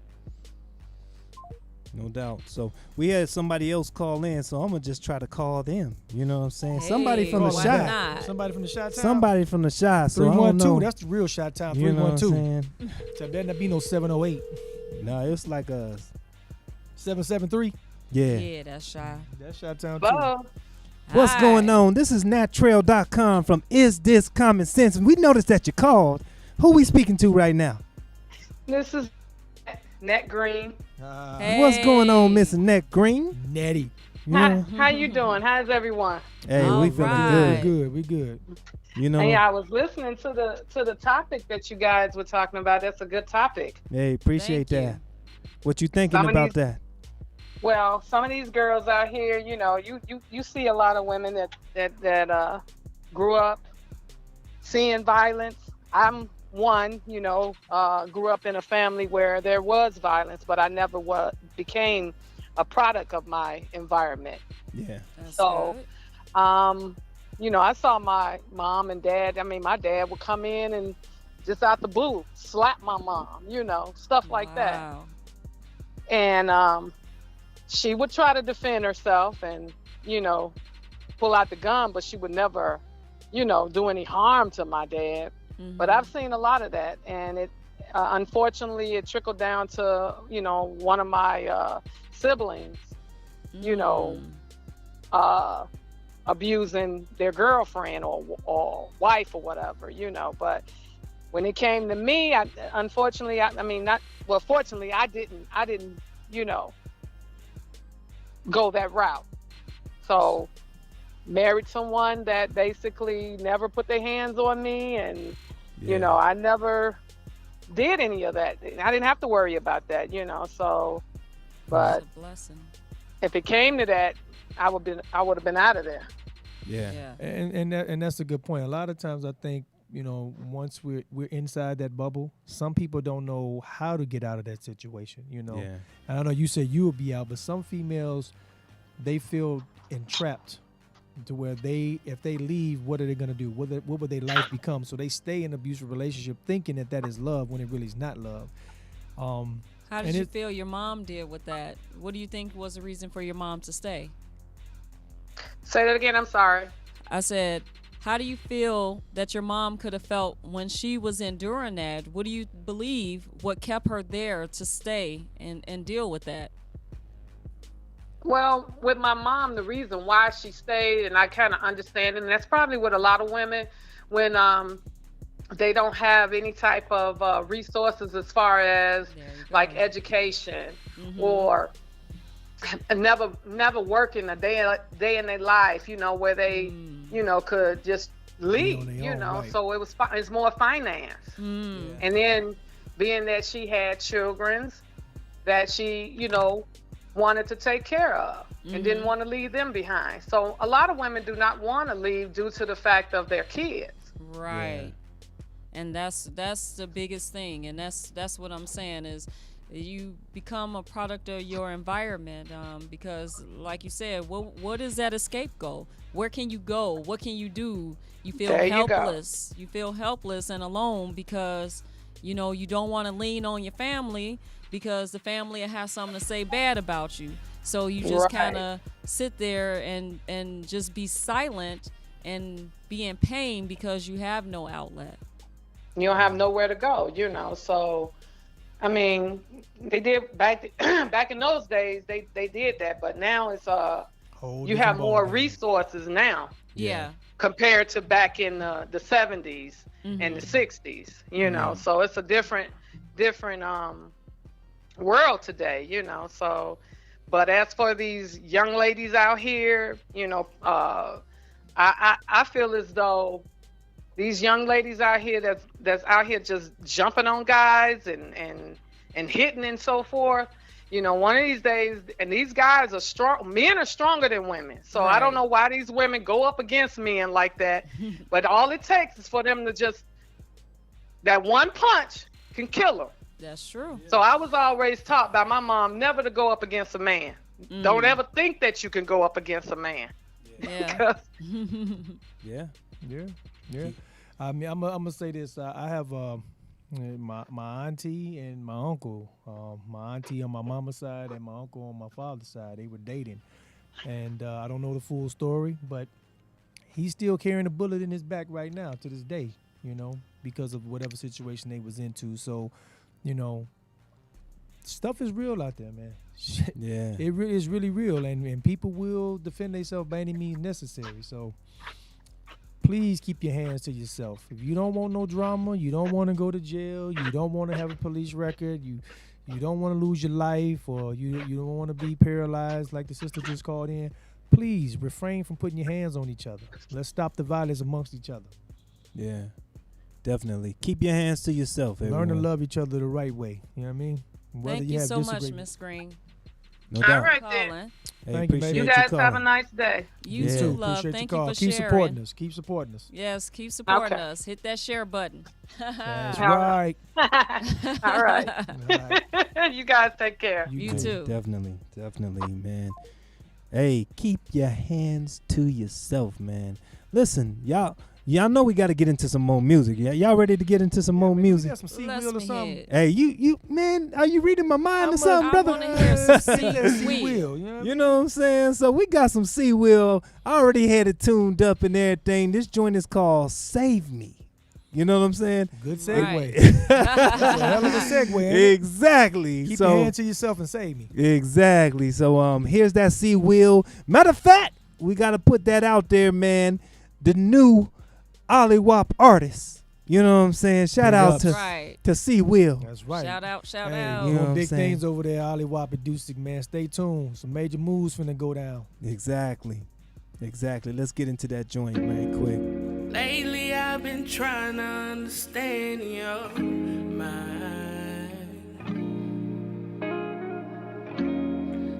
No doubt. So we had somebody else call in, so I'm gonna just try to call them. You know what I'm saying? Somebody from the why shot. not? Somebody from the shot town. Somebody from the shot. So I don't 312. know. That's the real shot town. You know what I'm 312. saying? So better not be no 708. No, it's like a 773. Yeah. Yeah, that's shy. That's shot town too. Hello. What's going on? This is nattrail.com from Is This Common Sense? And we noticed that you called. Who we speaking to right now? This is Net Green. What's going on, Miss Annette Green? Nettie. How you doing? How's everyone? Hey, we feeling good. Good. We good. You know. Hey, I was listening to the topic that you guys were talking about. That's a good topic. Hey, appreciate that. What you thinking about that? Well, some of these girls out here, you know, you see a lot of women that grew up seeing violence. I'm one, you know, grew up in a family where there was violence, but I never became a product of my environment. Yeah. So, you know, I saw my mom and dad. I mean, my dad would come in and just out the blue slap my mom, you know, stuff like that. And she would try to defend herself and, you know, pull out the gun, but she would never, you know, do any harm to my dad. But I've seen a lot of that, and it unfortunately it trickled down to, you know, one of my siblings, you know, abusing their girlfriend or wife or whatever, you know. But when it came to me, fortunately, I didn't, you know, go that route. So married someone that basically never put their hands on me, and you know, I never did any of that. I didn't have to worry about that, you know. So, but That's a blessing. if it came to that, I would have been out of there. Yeah. And that's a good point. A lot of times I think, once we're inside that bubble, some people don't know how to get out of that situation, Yeah. And I know you said you would be out, but some females, they feel entrapped to where if they leave, what are they going to do? What would their life become? So they stay in an abusive relationship thinking that is love when it really is not love. How did you feel your mom did with that? What do you think was the reason for your mom to stay? Say that again. I'm sorry. I said, how do you feel that your mom could have felt when she was enduring that? What do you believe what kept her there to stay and deal with that? Well, with my mom, the reason why she stayed, and I kind of understand it, and that's probably with a lot of women when they don't have any type of resources as far as like education or never working a day in their life, where they, could just leave, right. So it's more finance. And then being that she had children that she, wanted to take care of and didn't want to leave them behind. So a lot of women do not want to leave due to the fact of their kids. Right. Yeah. And that's the biggest thing. And that's what I'm saying is you become a product of your environment, because like you said, what is that escape goal? Where can you go? What can you do? You feel helpless. You feel helpless and alone because you don't want to lean on your family because the family has something to say bad about you. So you just kind of sit there and just be silent and be in pain because you have no outlet. You don't have nowhere to go, So, I mean, they did back in those days. They did that, but now it's you have more resources now. Yeah. Compared to back in the 70s and the 60s, So it's a different world today, So, but as for these young ladies out here, I feel as though these young ladies out here that's out here just jumping on guys and hitting and so forth. One of these days, and these guys are strong. Men are stronger than women. So I don't know why these women go up against men like that. But all it takes is for them to just, that one punch can kill them. That's true. So I was always taught by my mom never to go up against a man. Don't ever think that you can go up against a man. Yeah. Yeah. I mean, I'm gonna say this. I have my auntie and my uncle. My auntie on my mama's side and my uncle on my father's side. They were dating, and I don't know the full story, but he's still carrying a bullet in his back right now to this day. Because of whatever situation they was into. So, stuff is real out there, man. Yeah. It is really real, and people will defend themselves by any means necessary. So please keep your hands to yourself. If you don't want no drama, you don't want to go to jail, you don't want to have a police record, you don't want to lose your life, or you don't want to be paralyzed like the sister just called in, please refrain from putting your hands on each other. Let's stop the violence amongst each other. Yeah, definitely. Keep your hands to yourself, everyone. Learn to love each other the right way. You know what I mean? Whether Thank you so much, Miss Green. No doubt. All right, then. Hey, Thank you, appreciate You you guys calling. have a nice day. You Yeah. too, love. Appreciate Thank your you call. for Keep sharing. supporting us. Keep supporting us. Yes, keep supporting Okay. us. Hit that share button. That's All right. All right. You guys take care. You Hey, too. Definitely, man. Hey, keep your hands to yourself, man. Listen, y'all know we got to get into some more music. Y'all ready to get into some more We music? got some Let's C-Wheel or be something. hit. Hey, you man, are you reading my mind or something, I brother? want to hear some C-Wheel. You know what I'm saying? So we got some C-Wheel. I already had it tuned up and everything. This joint is called Save Me. You know what I'm saying? Good segue. Right. That's a hell of a segue. ain't it? Exactly. Keep so your hand to yourself and save me. exactly. So here's that C-Wheel. Matter of fact, we got to put that out there, man. The new Ollie Wop artist. You know what I'm saying? Shout Big out ups. to Right. That's right. Shout out, shout Hey, out. You know what I'm big saying? things over there, Ollie Wop producing, man. Stay tuned. Some major moves finna go down. Exactly. Let's get into that joint right quick. Lately I've been trying to understand your mind.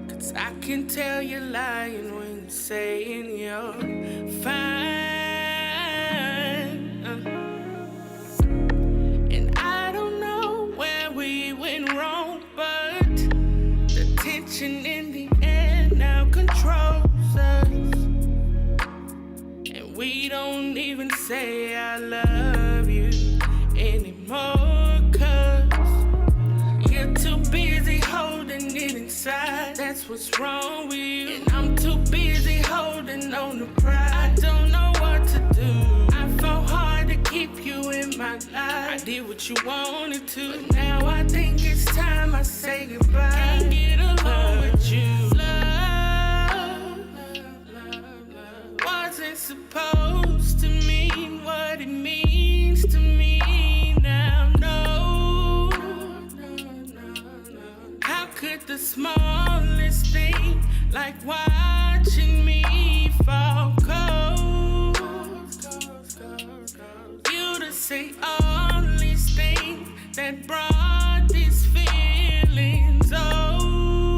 'Cause I can tell you're lying when you're saying you're fine. don't even say I love you anymore, 'cause you're too busy holding it inside. That's what's wrong with you. And I'm too busy holding on to pride. I don't know what to do. I fought hard to keep you in my life. I did what you wanted to, but now I think it's time I say goodbye. Can't get along with you. Love wasn't supposed to mean what it means to me now. No, how could the smallest thing, like watching me fall cold, you to say all these things that brought these feelings? Oh,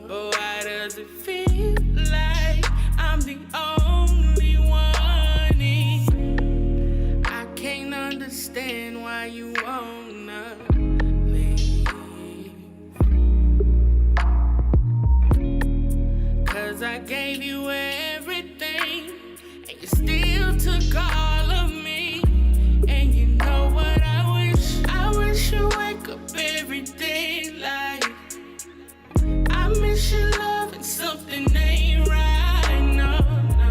but why does it feel like I'm the only one in? I can't understand why you wanna leave. 'Cause I gave you everything, and you still took all of me. And you know what I wish? I wish you wake up every day like, I miss your love and something ain't right, no, no.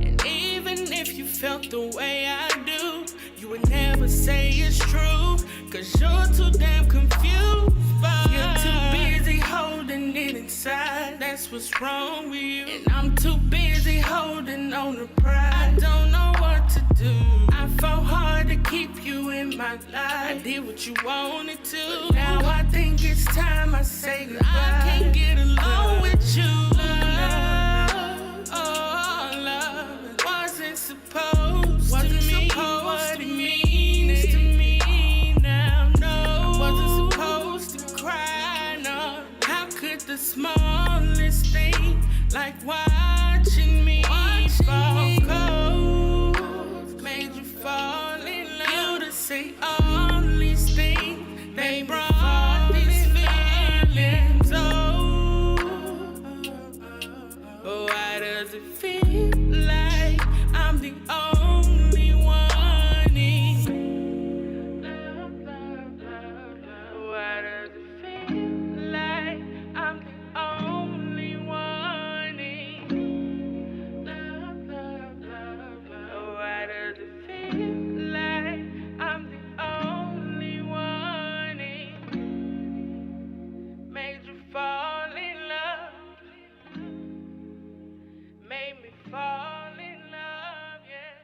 And even if you felt the way I do, you would never say it's true, 'cause you're too damn confused. You're too busy holding it inside. That's what's wrong with you. And I'm too busy holding on to pride. I don't know what to do. I fought hard to keep you in my life. I did what you wanted to, but now I think it's time I say goodbye. I can't get along with you. Love, oh, love wasn't supposed to mean what it means to me now. No, wasn't supposed to cry, no. How could the smallest thing, like watching me fall cold, made you fall in love? You to say all these things, they brought these feelings. Oh, but why does it feel like I'm the only one in? Why does it feel like I'm the only one in? Why does it feel like I'm the only one in? Made you fall in love, made me fall in love, yeah.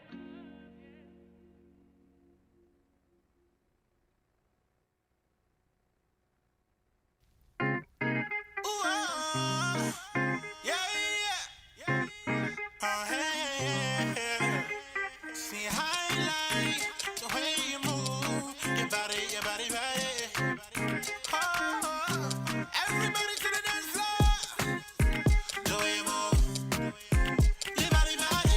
See highlight the way you move, your body right. Oh, everybody to the dance floor. The way you move, your body right.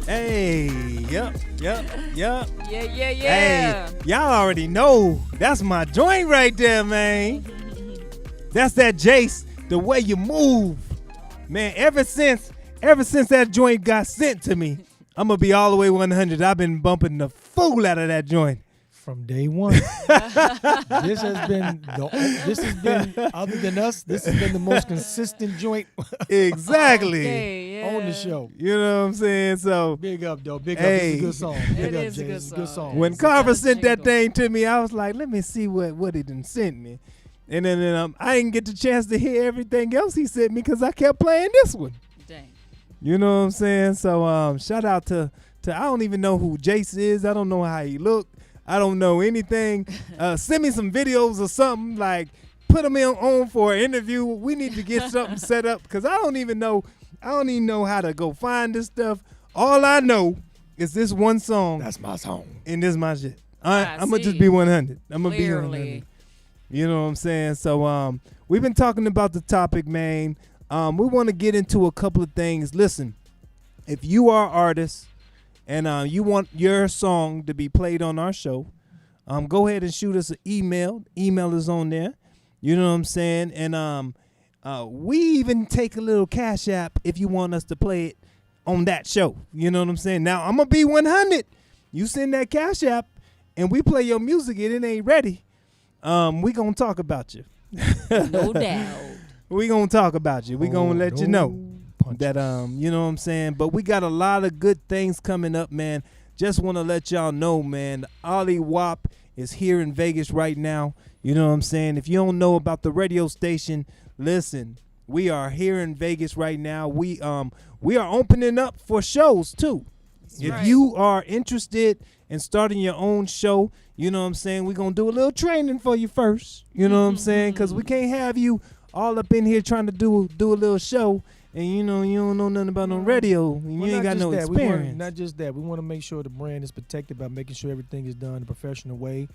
Hey, yep. Yeah. Hey, y'all already know that's my joint right there, man. That's that Jace, the way you move, man. Ever since that joint got sent to me, I'm gonna be all the way 100. I've been bumping the fool out of that joint from day one. This has been other than us. This has been the most consistent joint. Exactly. On the show. You know what I'm saying? So big up, though. Big up. It's a good song. Big up, Jay. It's a good song. When Carver sent that thing to me, I was like, let me see what he done sent me. And then I didn't get the chance to hear everything else he sent me because I kept playing this one. Dang. You know what I'm saying? So shout out to I don't even know who Jace is. I don't know how he look. I don't know anything. Send me some videos or something. Like, put him on for an interview. We need to get something set up because I don't even know how to go find this stuff. All I know is this one song. That's my song. And this is my shit. I'm going to just be 100. I'm going to be 100. You know what I'm saying? So we've been talking about the topic, man. We want to get into a couple of things. Listen, if you are artists and you want your song to be played on our show, go ahead and shoot us an email. Email is on there. You know what I'm saying? And we even take a little cash app if you want us to play it on that show. You know what I'm saying? Now, I'm going to be 100. You send that cash app and we play your music and it ain't ready. We going to talk about you. No doubt. We going to talk about you. We going to let you know that, you know what I'm saying? But we got a lot of good things coming up, man. Just want to let y'all know, man, Ollie Wop is here in Vegas right now. You know what I'm saying? If you don't know about the radio station, listen, we are here in Vegas right now. We are opening up for shows too. If you are interested in starting your own show, you know what I'm saying, we're going to do a little training for you first. You know what I'm saying? Because we can't have you all up in here trying to do a little show and, you know, you don't know nothing about no radio and you ain't got no experience. Not just that. We want to make sure the brand is protected by making sure everything is done in a professional way,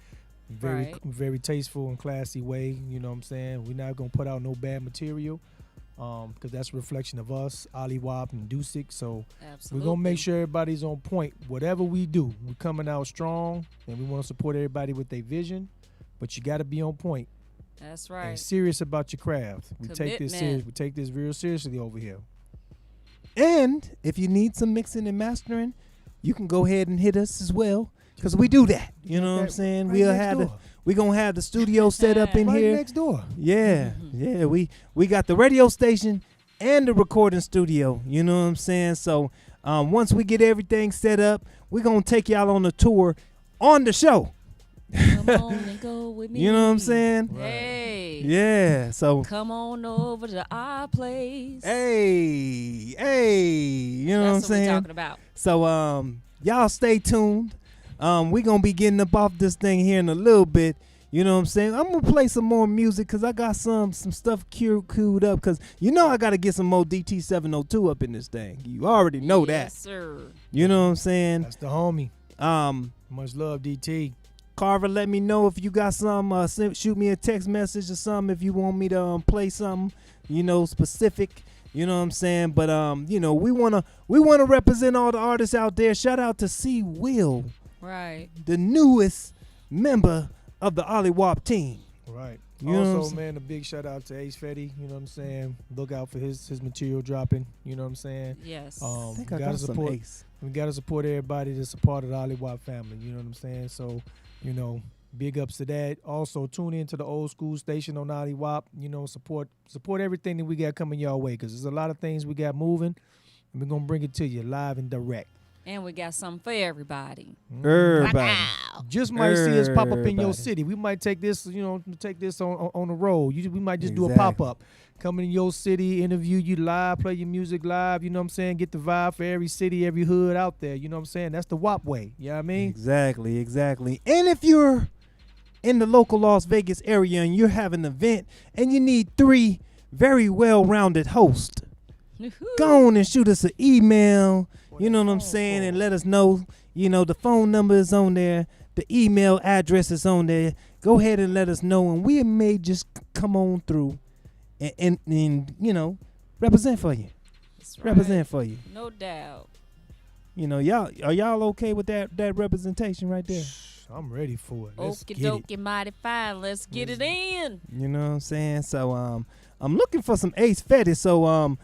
very tasteful and classy way. You know what I'm saying? We're not going to put out no bad material because that's a reflection of us, Ollie Wop and Dusik. So we're going to make sure everybody's on point. Whatever we do, we're coming out strong and we want to support everybody with their vision, but you got to be on point. That's right. And serious about your craft. We take this Commitment. serious. We take this real seriously over here. And if you need some mixing and mastering, you can go ahead and hit us as well because we do that. You know what I'm saying? We're going to have the studio set up in here. Next door. Yeah. Yeah. We got the radio station and the recording studio. You know what I'm saying? So once we get everything set up, we're going to take y'all on a tour on the show. Come on and go with me. You know what I'm saying? Hey. Yeah. So come on over to our place. Hey. You know what I'm saying? That's what we're talking about. So y'all stay tuned. We're going to be getting up off this thing here in a little bit. You know what I'm saying? I'm going to play some more music because I got some stuff queued up because you know I got to get some more DT702 up in this thing. You already know that. Yes, sir. You know what I'm saying? That's the homie. Much love, DT. Carver, let me know if you got some. Shoot me a text message or something if you want me to play something, you know, specific. You know what I'm saying? But you know, we wanna represent all the artists out there. Shout out to C. Will, right? The newest member of the Ollie Wop team. Right. You know also, man, a big shout out to Ace Fetty. You know what I'm saying? Look out for his material dropping. You know what I'm saying? Yes. I think we I gotta got some support. Ace. We gotta support everybody that's a part of the Ollie Wop family. You know what I'm saying? So, you know, big ups to that. Also, tune in to the old school station on Ollie Wop. You know, support everything that we got coming your way because there's a lot of things we got moving, and we're gonna bring it to you live and direct. And we got something for everybody. Everybody. Just might see us pop up in your city. We might take this, you know, on the road. We might just do a pop up. Come in your city, interview you live, play your music live, you know what I'm saying? Get the vibe for every city, every hood out there, you know what I'm saying? That's the WAP way, you know what I mean? Exactly. And if you're in the local Las Vegas area and you're having an event and you need 3 very well-rounded hosts, go on and shoot us an email, you know what I'm saying, and let us know, you know, the phone number is on there, the email address is on there. Go ahead and let us know, and we may just come on through and you know, represent for you. That's right. Represent for you. No doubt. You know, y'all okay with that representation right there? I'm ready for it. Let's Okie get it. dokie, mighty fine. Let's get it in. You know what I'm saying? So I'm looking for some Ace Fetty. So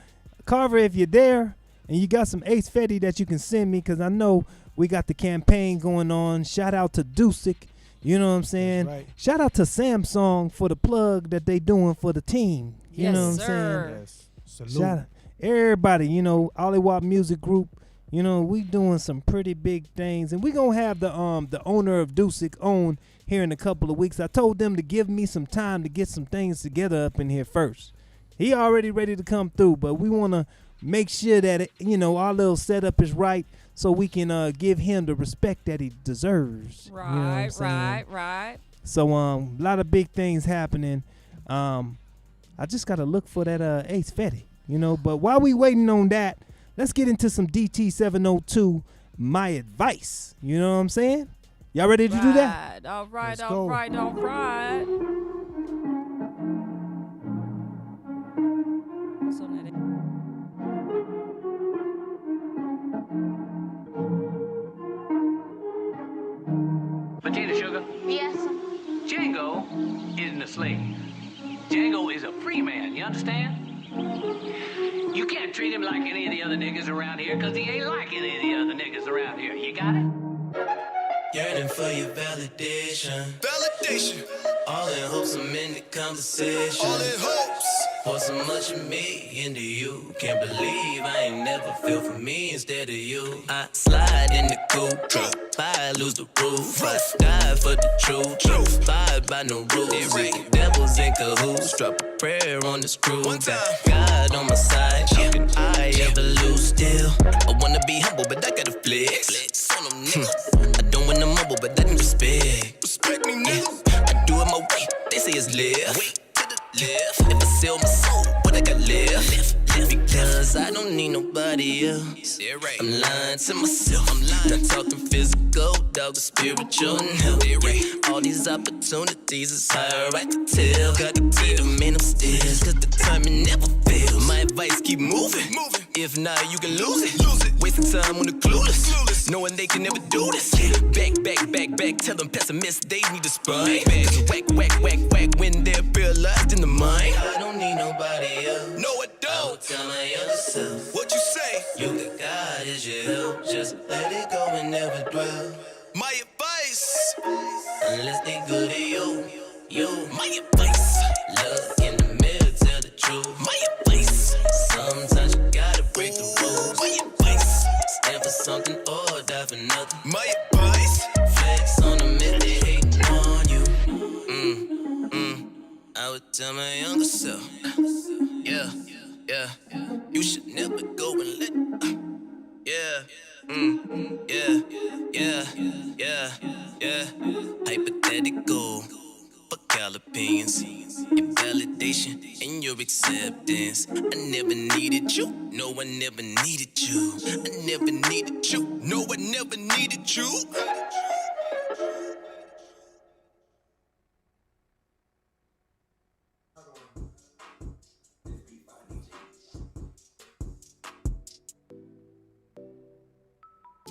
Carver, if you're there and you got some Ace Fetty that you can send me, because I know we got the campaign going on. Shout out to Dusik. You know what I'm saying? Right. Shout out to Samsung for the plug that they doing for the team. You Yes, know what I'm sir. saying? Yes. Salute. Shout out everybody, you know, Ollywop Music Group. You know, we doing some pretty big things, and we gonna have the owner of Dusik on here in a couple of weeks. I told them to give me some time to get some things together up in here first. He already ready to come through, but we wanna make sure that our little setup is right, so we can give him the respect that he deserves. Right, you know what I'm saying? right. So a lot of big things happening. I just gotta look for that Ace Fetty, you know. But while we waiting on that, let's get into some DT 702. My advice. You know what I'm saying? Y'all ready to do that? All right, Let's all go. right, all right. What's on that? Potato sugar. Yes. Django isn't a slave. Django is a free man, you understand? You can't treat him like any of the other niggas around here, because he ain't like any of the other niggas around here. You got it? Yearning for your validation. Validation. All in hopes I'm in the conversation. All in hopes. Pour so much of me into you. Can't believe I ain't never feel for me instead of you. I slide in the coupe, drop by, lose the roof. I die for the truth, abide by no rules. The devils in cahoots, drop a prayer on the screw. Got God on my side, how can I ever lose still? I wanna be humble, but I gotta flex. On them niggas. I don't wanna mumble, but I need respect. Respect me, nigga. I do it my way, they say it's left. If I sell my soul, what I got left? Because I don't need nobody else. I'm lying to myself. Not talking physical, dog, the spiritual and health. All these opportunities is higher, I can tell. Got to get them in them stairs, cause the timing never fails. My advice, keep moving. If not, you can lose it. Wasting time on the clueless. Knowing they can never do this. Back. Tell them pessimists they need to spine. Cause whack when they're paralyzed in the mind. I don't need nobody else. No, I don't. I'll tell my younger self. What you say? You got God as your help. Just let it go and never dwell. My advice. Unless they good to you. My advice. Look in the mirror, tell the truth. My advice. Sometimes you gotta break the rules. My advice. Stand for something or die for nothing. My advice. Flex on them if they hating on you. I would tell my younger self. Yeah. You should never go and let. Yeah. Hypothetical. Fuck all opinions. Your validation and your acceptance. I never needed you. No, I never needed you. I never needed you. No, I never needed you.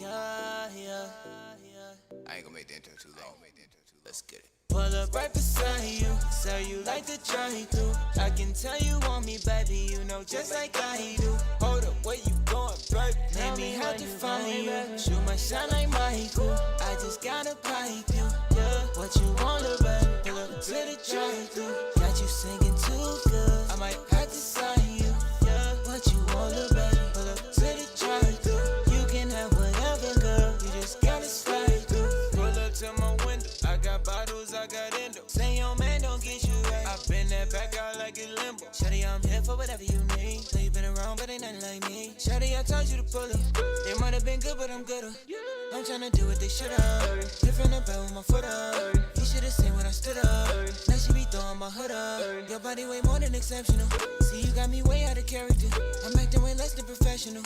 Yeah. I ain't gonna make the intro too long. Let's get it. Pull up right beside you, so you like to try to. I can tell you want me, baby, you know just like I do. Hold up, where you going, baby? Let me have to find you. Shoot my shine like Michael. I just gotta pipe you, yeah. What you want, baby? Pull up to the drive-thru. Got you singing too good. I might have to sign you, yeah. What you want, baby? Pull up to the drive-thru. You can have whatever, girl. You just gotta slide through. Pull up to my window. I got bottles, I got endo. Say your man don't get you right. I been that back out like a limbo. Shawty, I'm here for whatever you need. Know you been around, but ain't nothing like me. Shawty, I told you to pull up. They might have been good, but I'm gooder. I'm tryna do what they should've. Different the bed with my foot up. You should've seen when I stood up. Now she be throwing my hood up. Your body way more than exceptional. See, you got me way out of character. I'm acting way less than professional.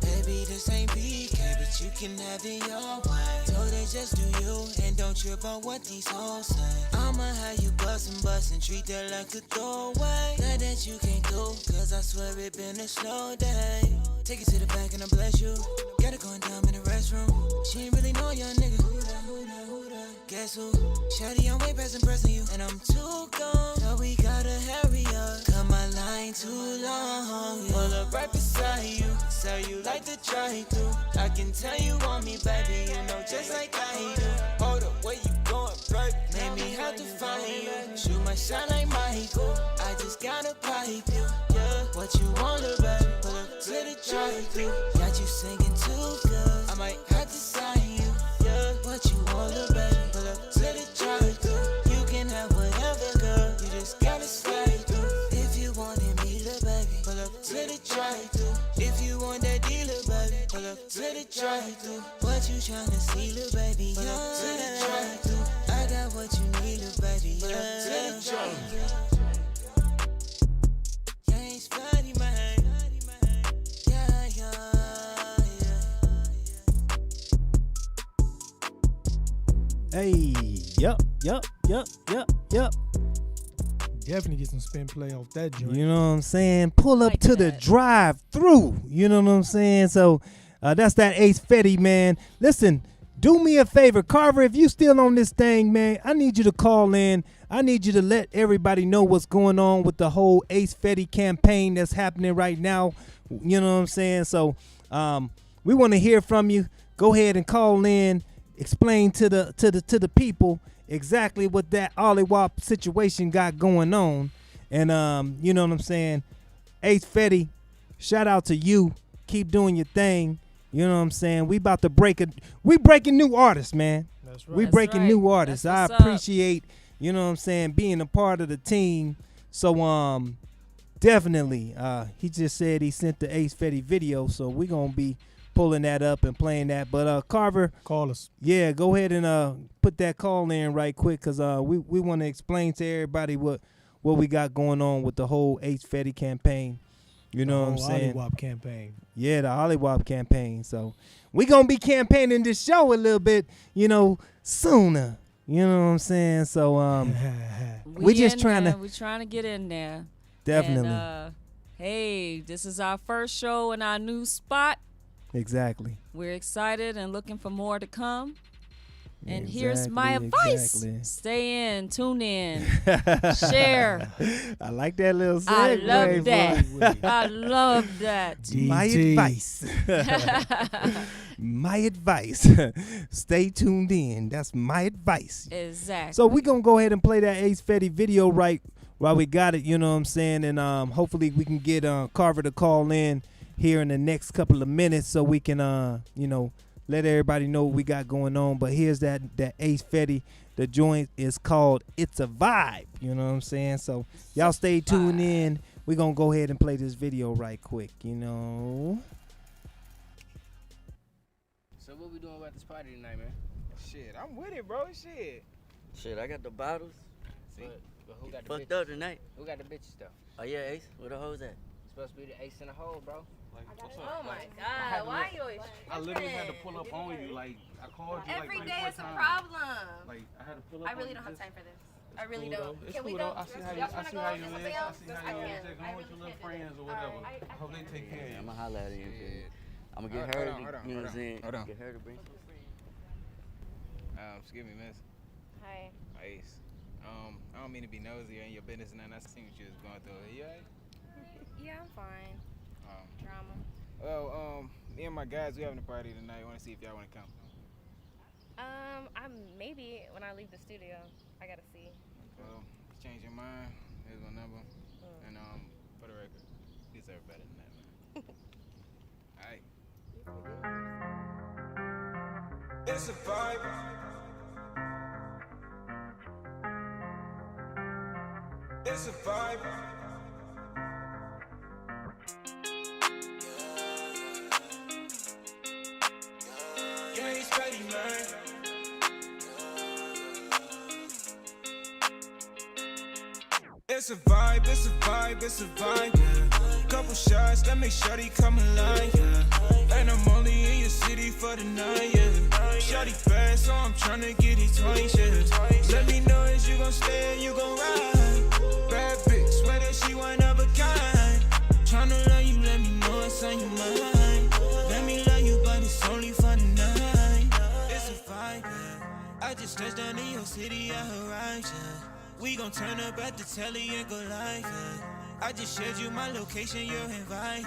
Baby, this ain't BK, but you can have it your way. Told her just do you, and don't trip on what these hoes say. I'ma have you bustin', treat that like a throwaway. That you can't do, cause I swear it been a slow day. Take it to the back and I bless you. Got it going down in the restroom. She ain't really know young nigga. Who that? Guess who? Shawty, I'm way past impressing you. And I'm too gone, so we gotta hurry up. Cut my line too long. Pull up right beside you. So you like to try to. I can tell you want me, baby. You know just like I do. Hold up, where you going, baby? Made me have to find you. Shoot my shot like Michael. I just gotta pipe you. Yeah, what you want, little baby? Pull up to the drive-thru. Got you singing too good. I might have to sign you. Yeah, what you want, little baby? Pull up to the drive-thru. You can have whatever, girl. You just gotta slide through. If you wanted me, little baby, pull up to the drive-thru. If you want that dealer, baby, pull up to the drive-thru. What you tryna see, little baby? Pull up to the drive-thru. I got what you need, little baby. Pull up to the drive-thru. Yeah, it's funny, man. Hey, yup. Definitely get some spin play off that joint. You know what I'm saying? Pull up to the drive-through. You know what I'm saying? So that's that Ace Fetty, man. Listen, do me a favor, Carver. If you still on this thing, man, I need you to call in. I need you to let everybody know what's going on with the whole Ace Fetty campaign that's happening right now. You know what I'm saying? So we want to hear from you. Go ahead and call in. Explain to the people exactly what that Ollie Wop situation got going on. And you know what I'm saying? Ace Fetty, shout out to you. Keep doing your thing. You know what I'm saying? We breaking new artists, man. That's right. We breaking new artists. I That's what's appreciate, you know what I'm saying, being a part of the team. So definitely, he just said he sent the Ace Fetty video, so we're gonna be pulling that up and playing that. But Carver, call us. Yeah, go ahead and put that call in right quick, because we want to explain to everybody what we got going on with the whole Ace Fetty campaign. You know what I'm saying? The Ollie Wop campaign. Yeah, the Ollie Wop campaign. So we gonna be campaigning this show a little bit, sooner. You know what I'm saying? So we just trying to. We're trying to get in there. Definitely. And, hey, this is our first show in our new spot. Exactly. We're excited and looking for more to come. And here's my advice. Exactly. Stay in, tune in, share. I like that little segue. I love that. I love that. My advice. My advice. Stay tuned in. That's my advice. Exactly. So we're going to go ahead and play that Ace Fetty video right while we got it, you know what I'm saying? And hopefully we can get Carver to call in here in the next couple of minutes so we can, let everybody know what we got going on. But here's that Ace Fetty. The joint is called It's a Vibe. You know what I'm saying? So y'all stay tuned in. We're going to go ahead and play this video right quick, So what we doing about this party tonight, man? Shit, I'm with it, bro. Shit, I got the bottles. See? But who got the Fucked bitches? up tonight. Who got the bitches, though? Oh, yeah, Ace? Where the hoes at? Supposed to be the ace in the hole, bro. Oh my God, why are you always I literally had to pull up on you. Like, I called you every like day 3-4 is a times. problem? Like, I had to pull up I really on don't have you. time for this. I really don't. It's Can we cool, go? though. I see how you Y'all is. I wanna see go how do you something is. I else? see how I you is. can't. Just go I with your really little can't do friends this. or whatever. Alright, I hope they take care of you. I'm gonna holler at him. I'm gonna get Hold her on, to, you know what I'm saying? hold on. Get her to bring some Excuse me, miss. Hi. Ace. I don't mean to be nosy or in your business, and I seen what you was going through. You alright? Yeah, I'm fine. Drama. Well, me and my guys, we having a party tonight. I want to see if y'all want to come. I'm maybe when I leave the studio. I gotta see. Well, change your mind. Here's my number. And for the record, you deserve better than that, man. Alright. It's a vibe. It's a vibe. Yeah, he's ready, man. It's a vibe, it's a vibe, it's a vibe, yeah. Couple shots, that make shawty come alive, yeah. And I'm only in your city for the night, yeah. Shawty fast, so I'm tryna get it twice, yeah. Let me know if you gon' stay and you gon' ride. Bad bitch, swear that she one of a kind. Tryna love you, let me know it's on your mind. city I arrived, yeah. We gon' turn up at the telly and go live, yeah. I just shared you my location, you're invited.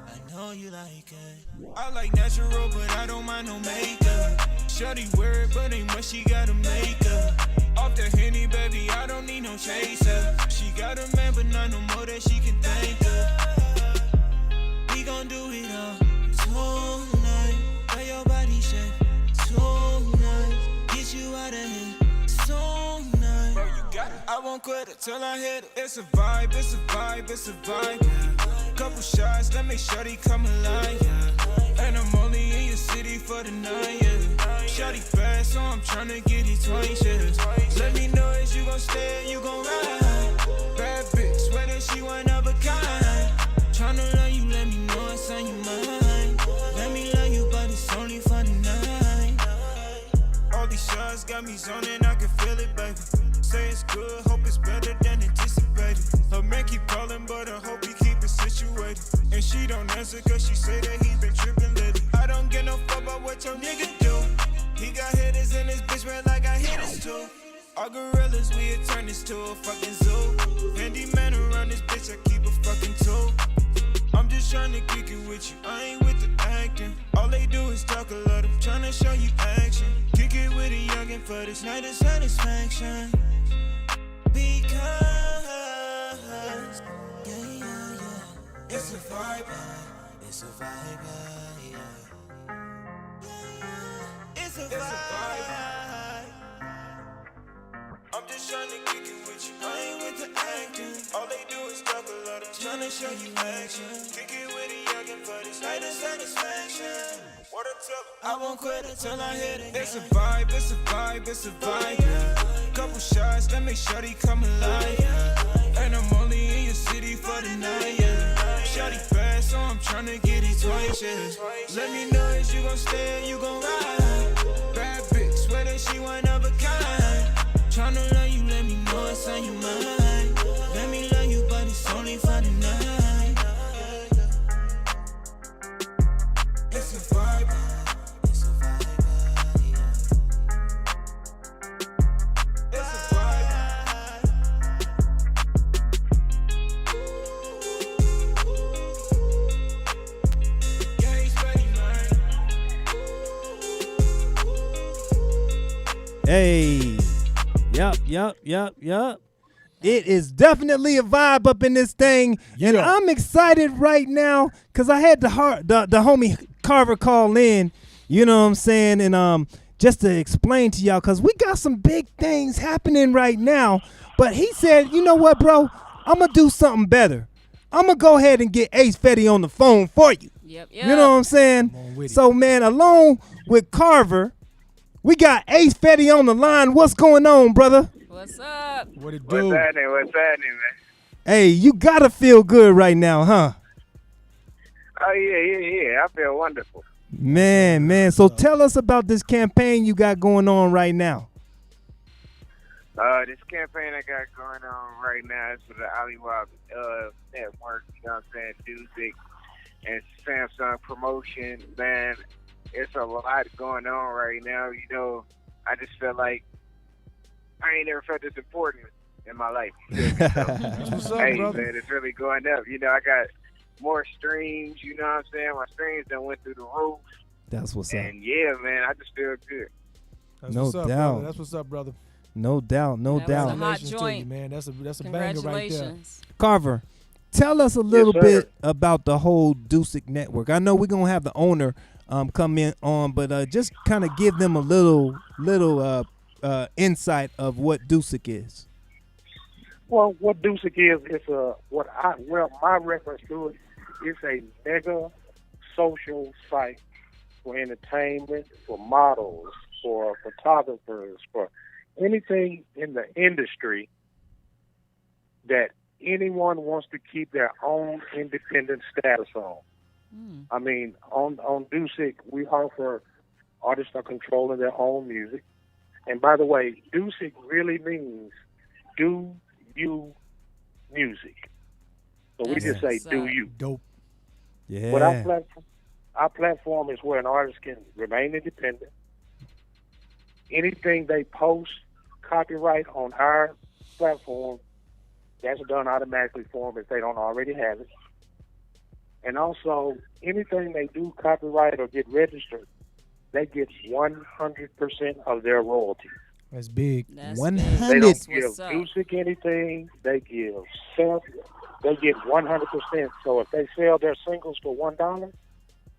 I know you like it. I like natural, but I don't mind no makeup. Shorty weird, but ain't much she gotta make up. Off the Henny, baby, I don't need no chaser. She got a man, but not no more that she can think of. We gon' do it all tonight. Let your body shake tonight. Get you out of here tonight. Bro, you got it. I won't quit it till I hit it. It's a vibe, it's a vibe, it's a vibe, yeah. Couple shots, let me shorty come alive, yeah. And I'm only in your city for the night, yeah. Shawty fast, so I'm tryna get it twice, yeah. Let me know if you gon' stay or you gon' ride. Bad bitch, swear she one of a kind. Tryna love you, let me know it's on your mind. Let me love you, but it's only for the night. All these shots got me zoning, I can feel it, baby. Say it's good, hope it's better than anticipated. Her man keep calling, but I hope he keep it situated. And she don't answer cause she say that he been tripping lately. I don't get no fuck about what your nigga do. He got hitters in his bitch, man, like I hit his too. All gorillas, we had turned this to a fucking zoo. Handy man around this bitch, I keep a fucking tool. I'm just tryna kick it with you, I ain't with the acting. All they do is talk a lot, I'm tryna show you action. Kick it with a youngin' for this night of satisfaction. Because, yeah. It's a vibe, it's a vibe, yeah. It's a vibe. I'm just tryna kick it with you, I ain't with the acting. All they do is talk a lot, I'm tryna show you action. Kick it with a youngin' for this night of satisfaction. What a tip, I won't quit it till I hit it. It's a vibe, it's a vibe, it's a vibe, yeah. Couple shots, let me shorty come alive, yeah. And I'm only in your city for the night, yeah. Shorty fast, so I'm tryna get it twice, yeah. Let me know if you gon' stay or you gon' ride. Bad bitch, swear that she one of a kind. Tryna love you, let me know it's on your mind. Let me love you, but it's only for the night. It's a vibe, it's a vibe, yeah. It's a vibe. Yeah, he's ready, man. Hey. Yup. It is definitely a vibe up in this thing. Yeah. And I'm excited right now because I had the homie Carver call in, you know what I'm saying? And just to explain to y'all, because we got some big things happening right now. But he said, you know what, bro? I'm going to do something better. I'm going to go ahead and get Ace Fetty on the phone for you. Yep. You know what I'm saying? So, man, along with Carver, we got Ace Fetty on the line. What's going on, brother? What's up? What it do? What's happening, man? Hey, you gotta feel good right now, huh? Oh, yeah. I feel wonderful. Man. So tell us about this campaign you got going on right now. This campaign I got going on right now is for the Hollywood network, you know what I'm saying, music and Samsung promotion, man. It's a lot going on right now, you know. I just feel like I ain't never felt this important in my life. That's what's up, hey, brother. man, it's really going up. You know, I got more streams, you know what I'm saying? My streams done went through the roof. That's what's up. And yeah, man, I just feel good. That's No what's up, doubt. brother. That's what's up, brother. No doubt. That was a hot Congratulations to joint. you, man. That's a banger right there. Congratulations. Carver, tell us a little sir. bit about the whole Dusick network. I know we're gonna have the owner come in on, but just kind of give them a little insight of what Dusick is. Well, what Dusick is my reference to it is a mega social site for entertainment, for models, for photographers, for anything in the industry that anyone wants to keep their own independent status on. I mean, on Dusick, we offer artists are controlling their own music. And by the way, Dusick really means do you music. So we just say do you. Dope. Yeah. But our platform is where an artist can remain independent. Anything they post copyright on our platform, that's done automatically for them if they don't already have it. And also, anything they do copyright or get registered, they get 100% of their royalties. That's big. That's 100. They don't That's give what's up. music anything. They give self. They get 100%. So if they sell their singles for $1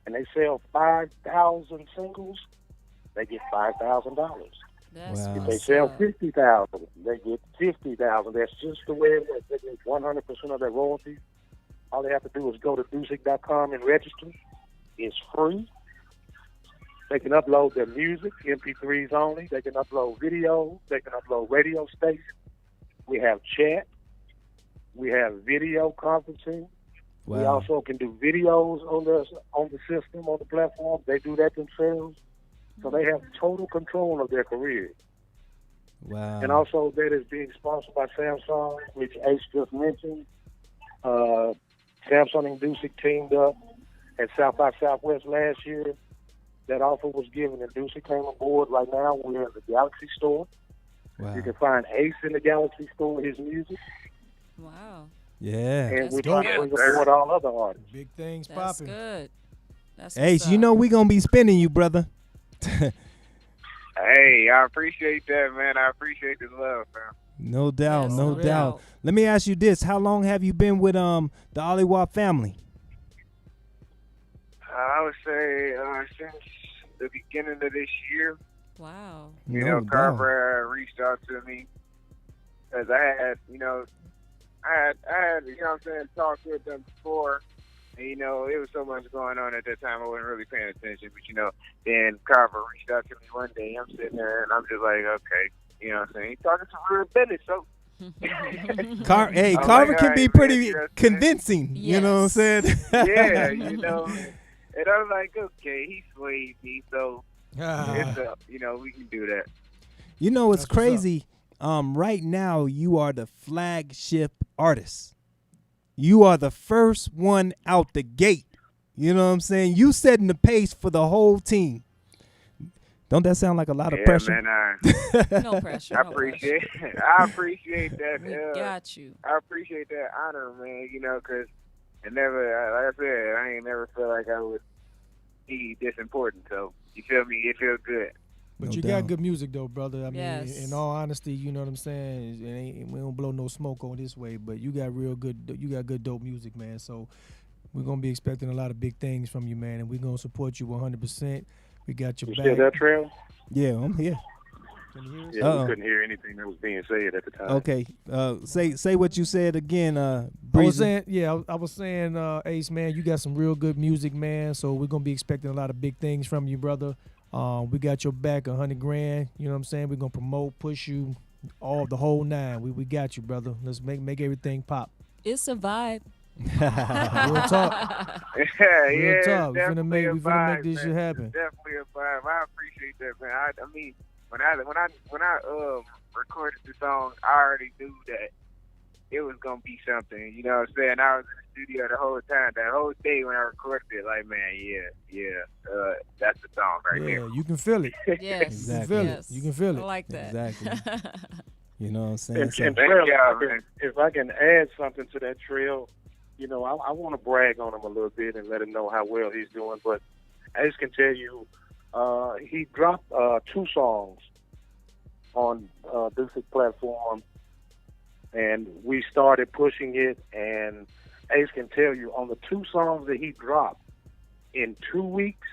and they sell 5,000 singles, they get $5,000. That's Wow. If they what's sell up. 50,000, they get 50,000. That's just the way it works. They get 100% of their royalties. All they have to do is go to Dusick.com and register. It's free. They can upload their music, MP3s only. They can upload videos. They can upload radio stations. We have chat. We have video conferencing. We Wow. also can do videos on the system, on the platform. They do that themselves. So they have total control of their career. Wow. And also that is being sponsored by Samsung, which Ace just mentioned. Samsung and Dusick teamed up at South by Southwest last year. That offer was given and Dusick came on board. Right now we're in the Galaxy store. Wow. You can find Ace in the Galaxy store, his music. Wow. Yeah. And That's we're trying to good. bring aboard all other artists. Big things That's popping. good. That's Ace, what's you up. know we gonna be spinning you, brother. Hey, I appreciate that, man. I appreciate the love, man. No doubt, Yes, no no doubt. doubt. Let me ask you this: how long have you been with the Aliwap family? I would say since the beginning of this year, Wow. you No know, doubt. Carver reached out to me because I had, you know, you know what I'm saying, talked with them before. And, you know, it was so much going on at that time, I wasn't really paying attention. But, you know, then Carver reached out to me one day. I'm sitting there, and I'm just like, okay. You know what I'm saying? He's talking some real business, so. Hey, I'm Carver like, can all be right, pretty man, you know what I'm saying? convincing. You know what I'm saying? Yeah, you know. And I was like, okay, he swayed me, so it's up. You know, we can do that. You know, it's That's what's up. crazy. Right now, you are the flagship artist. You are the first one out the gate. You know what I'm saying? You setting the pace for the whole team. Don't that sound like a lot of pressure? Man, No pressure. I no appreciate pressure. I appreciate that. We got you. I appreciate that honor, man. You know, because it never, like I said, I ain't never felt like I would be this important. So you feel me? It feels good. But No you doubt. got good music though, brother. I mean, Yes. in all honesty, you know what I'm saying. We don't blow no smoke on this way, but you got good dope music, man. So we're gonna be expecting a lot of big things from you, man, and we're gonna support you 100%. We got your You back. still there, Trail? Yeah, I'm here. Can you hear us? Yeah, Uh-oh. we couldn't hear anything that was being said at the time. Okay. Say what you said again. I was Breezy. saying, yeah, I was saying, Ace, man, you got some real good music, man. So we're gonna be expecting a lot of big things from you, brother. We got your back, $100 grand. You know what I'm saying? We're gonna promote, push you, the whole nine. We got you, brother. Let's make everything pop. It's a vibe. Real talk. Yeah, Real talk. We it's finna definitely a make vibe, this man. shit happen. It's definitely a vibe. I appreciate that, man. I mean, when I recorded the song, I already knew that it was gonna be something. You know what I'm saying? I was in the studio the whole time, that whole day when I recorded it. Like, man, that's the song right there. Yeah, you can feel it. Yes. Exactly. You can feel Yes. it. You can feel I it. like that. Exactly. You know what I'm saying? And, So- and Thank Trail, y'all, if I can add something to that, Trail, you know, I want to brag on him a little bit and let him know how well he's doing. But Ace can tell you, he dropped 2 songs on Dusick platform, and we started pushing it. And Ace can tell you, on the 2 songs that he dropped, in 2 weeks,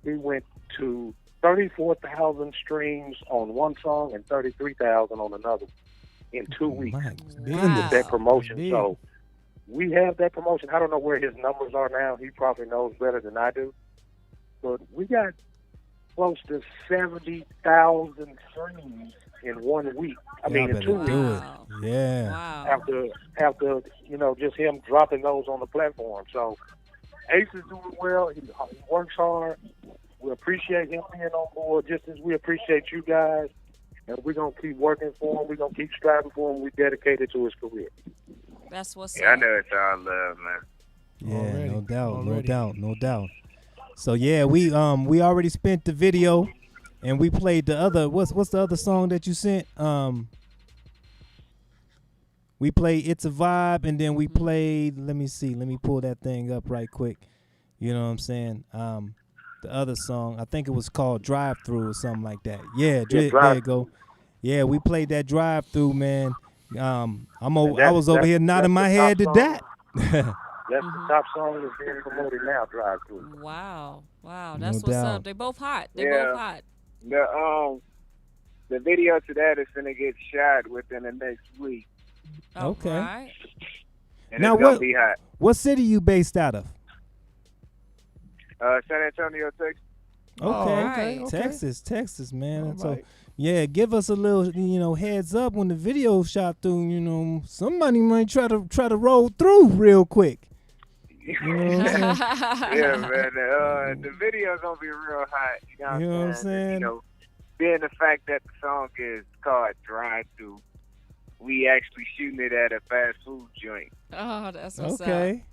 he went to 34,000 streams on one song and 33,000 on another in 2 weeks. My With goodness. that promotion. Big. So we have that promotion. I don't know where his numbers are now. He probably knows better than I do. But we got close to 70,000 streams in 1 week. I mean, in 2 better weeks. do it. Wow. Yeah. Wow. After you know, just him dropping those on the platform. So Ace is doing well. He works hard. We appreciate him being on board just as we appreciate you guys. And we're going to keep working for him. We're going to keep striving for him. We're dedicated to his career. That's what's Yeah, I up. know it's all love, man. Yeah, Already. no Already. doubt. So yeah, we already spent the video, and we played the other. What's the other song that you sent? We played "It's a Vibe," and then we played. Let me see. Let me pull that thing up right quick. You know what I'm saying? The other song, I think it was called "Drive Through" or something like that. Yeah, there you go. Yeah, we played that "Drive Through," man. I was over here nodding my head to that. That's the top song that's being promoted now, Drive Through. Wow. That's No what's doubt. up. They both hot. They Yeah. both hot. The video to that is gonna get shot within the next week. Okay. Right. And Now it's gonna be hot. what city you based out of? San Antonio, Texas. Okay. right. Texas, man. All So right. yeah, give us a little, heads up when the video shot through. Somebody might try to roll through real quick. You know what I'm saying? Yeah, man. The video's gonna be real hot. You know what I'm saying? Being the fact that the song is called "Drive Through," we actually shooting it at a fast food joint. Oh, that's what's up. Okay.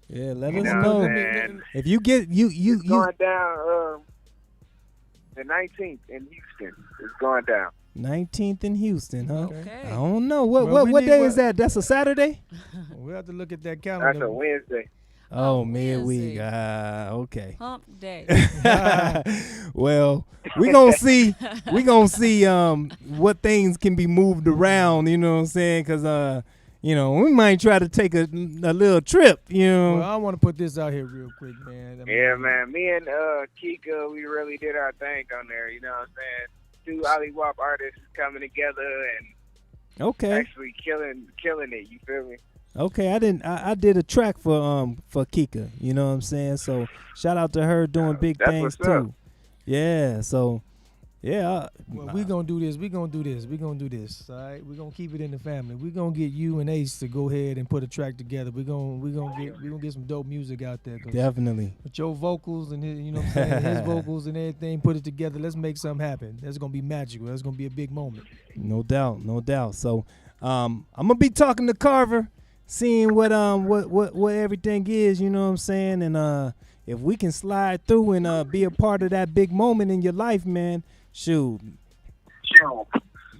Yeah, let us You know know what I'm saying? if you get you Going down the 19th in Houston. It's going down. 19th in Houston, huh? Okay. I don't know Well, what day is that? That's a Saturday. We'll have to look at that That's calendar. a Wednesday. Oh, midweek. Wednesday. Okay. Hump day. Well, we gonna see what things can be moved around. You know what I'm saying? Because we might try to take a little trip. Well, I want to put this out here real quick, man. Yeah, man. Me and Kika, we really did our thing on there. You know what I'm saying? 2 Ollie-Wop artists coming together and actually killing it. You feel me? Okay, I did a track for Kika, you know what I'm saying? So shout out to her doing big That's things what's up. too. Yeah, so yeah. Well, we gonna do this. All right, we're gonna keep it in the family. We're gonna get you and Ace to go ahead and put a track together. We're gonna get some dope music out there. Definitely. With your vocals and his, what I'm saying, his vocals and everything, put it together. Let's make something happen. That's gonna be magical. That's gonna be a big moment. No doubt. So I'm gonna be talking to Carver, seeing what everything is, you know what I'm saying? And if we can slide through and be a part of that big moment in your life, man, shoot.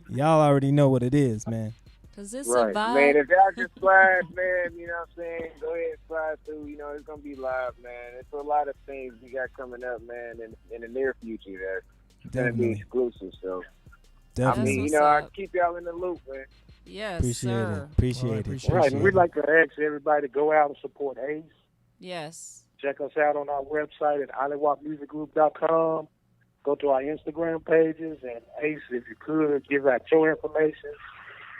Y'all already know what it is, man. Cause it's Right. a vibe. Man, if y'all can slide, man, you know what I'm saying? Go ahead and slide through. It's going to be live, man. It's a lot of things we got coming up, man, in the near future that's going to be exclusive. So, Definitely. I'll keep y'all in the loop, man. Yes, Appreciate sir. it. All right, and we'd like to ask everybody to go out and support Ace. Yes. Check us out on our website at OllieWopMusicGroup.com. Go to our Instagram pages, and Ace, if you could, give out your information.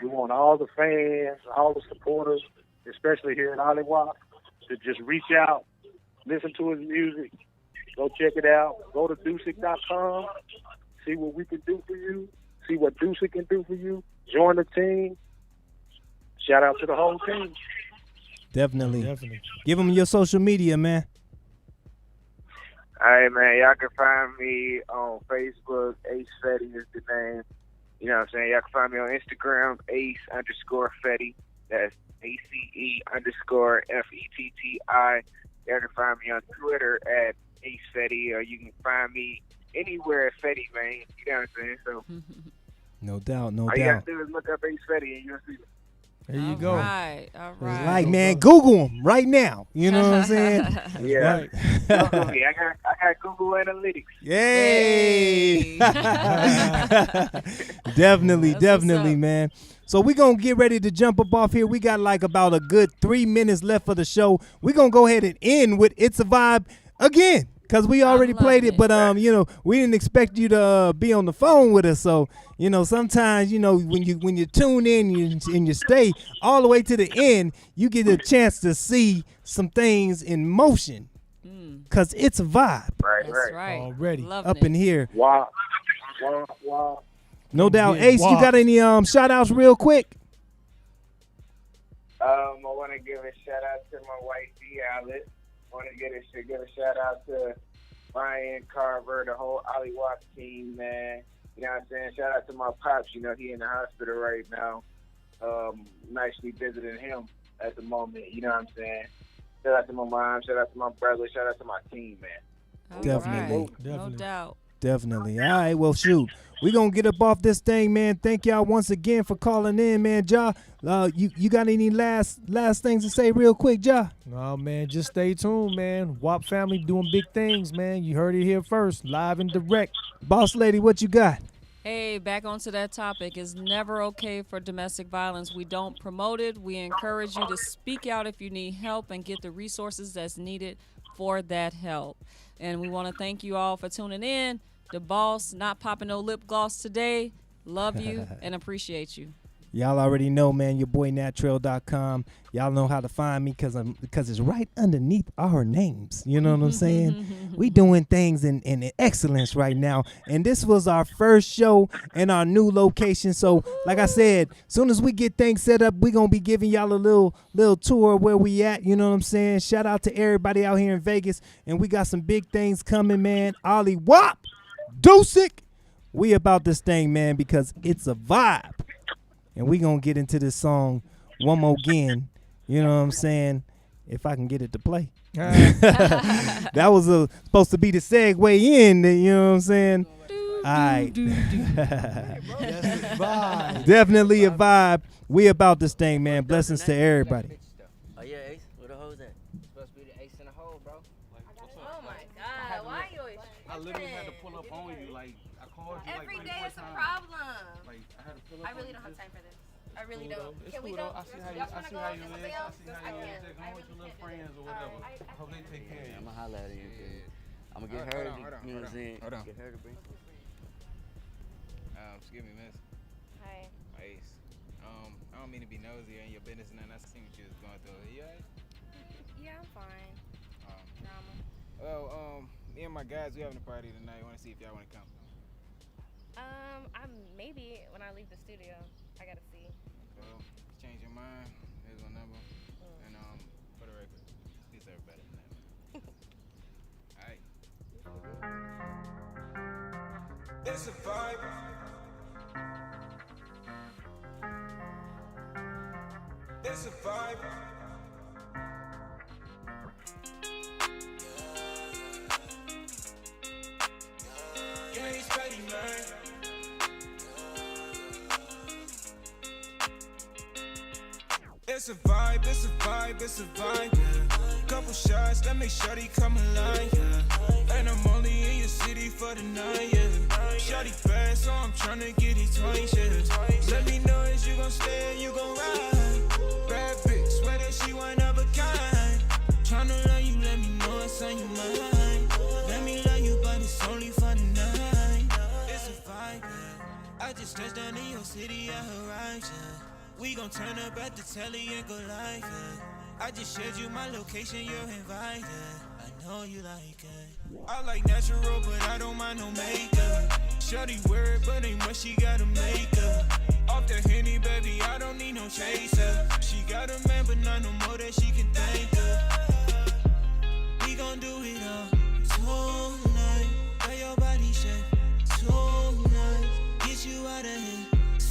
We want all the fans, all the supporters, especially here at Olliewop, to just reach out, listen to his music, go check it out. Go to Deucic.com, see what we can do for you, see what Deucic can do for you. Join the team. Shout out to the whole team. Definitely. Give them your social media, man. All right, man. Y'all can find me on Facebook. Ace Fetty is the name. You know what I'm saying? Y'all can find me on Instagram, Ace_Fetty. That's ACE_FETTI. Y'all can find me on Twitter at Ace Fetty, or you can find me anywhere at Fetty, man. You know what I'm saying? So No doubt. all you gotta do is look up Ace Fetty and you'll see me. There you go. All right. It's like, man, Google them right now. You know what I'm saying? Yeah. Right. Google me. I got Google Analytics. Yay! Definitely, man. So we're going to get ready to jump up off here. We got like about a good 3 minutes left for the show. We're going to go ahead and end with It's a Vibe again. Because we already played it, but we didn't expect you to be on the phone with us. So, sometimes, when you tune in and you stay all the way to the end, you get a chance to see some things in motion. Because it's a vibe. Right. Already. Up in here. Wow. No doubt. Yeah, Ace, wow. you got any shout outs real quick? I want to give a shout out to my wife, D. Alice. I want to give a shout out to Brian Carver, the whole Olliewop team, man. You know what I'm saying? Shout out to my pops. He in the hospital right now. I'm actually visiting him at the moment. You know what I'm saying? Shout out to my mom. Shout out to my brother. Shout out to my team, man. Definitely. No doubt. Definitely. All right, well, shoot. We gonna get up off this thing, man. Thank y'all once again for calling in, man. Ja, you got any last things to say real quick, Ja? No, man, just stay tuned, man. WAP family doing big things, man. You heard it here first, live and direct. Boss lady, what you got? Hey, back onto that topic. It's never okay for domestic violence. We don't promote it. We encourage you to speak out if you need help and get the resources that's needed for that help. And we want to thank you all for tuning in. The boss, not popping no lip gloss today. Love you and appreciate you. Y'all already know, man, your boy Natrail.com. Y'all know how to find me because it's right underneath our names. You know what I'm saying? We doing things in excellence right now. And this was our first show in our new location. So, like I said, soon as we get things set up, we're going to be giving y'all a little tour of where we at. You know what I'm saying? Shout out to everybody out here in Vegas. And we got some big things coming, man. Ollie Wop, Deucic. We about this thing, man, because it's a vibe. And we going to get into this song one more again. You know what I'm saying? If I can get it to play. That was supposed to be the segue in. You know what I'm saying? All right. Definitely a vibe. We about this thing, man. Blessings to everybody. Oh, yeah, Ace. Where the hoes at? Supposed to be the ace in the hole, bro. Oh my God, why you always I literally had to pull up on you. Like, I called you every like day is a times. problem. Like, I had to pull up I really on don't you. have time for this. I really Cool, don't. though. It's Can we cool, go? though. I see how you Y'all is. wanna go I to see something how else? you is. I I see can't. how you is. Go with your little friends or whatever. I hope they take care of you. I'm gonna holler at you. I'm gonna get her to, you know what I'm saying? Get her to bring some. Excuse me, miss. Hi. Ace. I don't mean to be nosy in your business and I seen what you was going through. You alright? Yeah, I'm fine. Drama. Well, me and my guys, we having a party tonight. I want to see if y'all want to come. I'm maybe when I leave the studio. I gotta see. Well, change your mind. Here's my number. And for the record, you deserve better than that, man. Alright. It's a vibe. It's a vibe. Yeah, he's ready, man. It's a vibe, it's a vibe, it's a vibe, yeah. Couple shots, let me shorty come alive, yeah. And I'm only in your city for the night, yeah. Shorty bad, so I'm tryna get it twice, yeah. Let me know if you gon' stay and you gon' ride. Bad bitch, swear that she one of a kind. Tryna love you, let me know it's on your mind. Let me love you, but it's only for the night. It's a vibe, yeah. I just touched down in your city, I arrived, yeah. We gon' turn up at the telly and go live, yeah. I just shared you my location, you're invited. I know you like it. I like natural, but I don't mind no makeup. Shorty wear it, but ain't much she gotta make up. Off the Henny, baby, I don't need no chaser. She got a man, but not no more that she can think of. We gon' do it all tonight. Where your body shake tonight. Get you out of here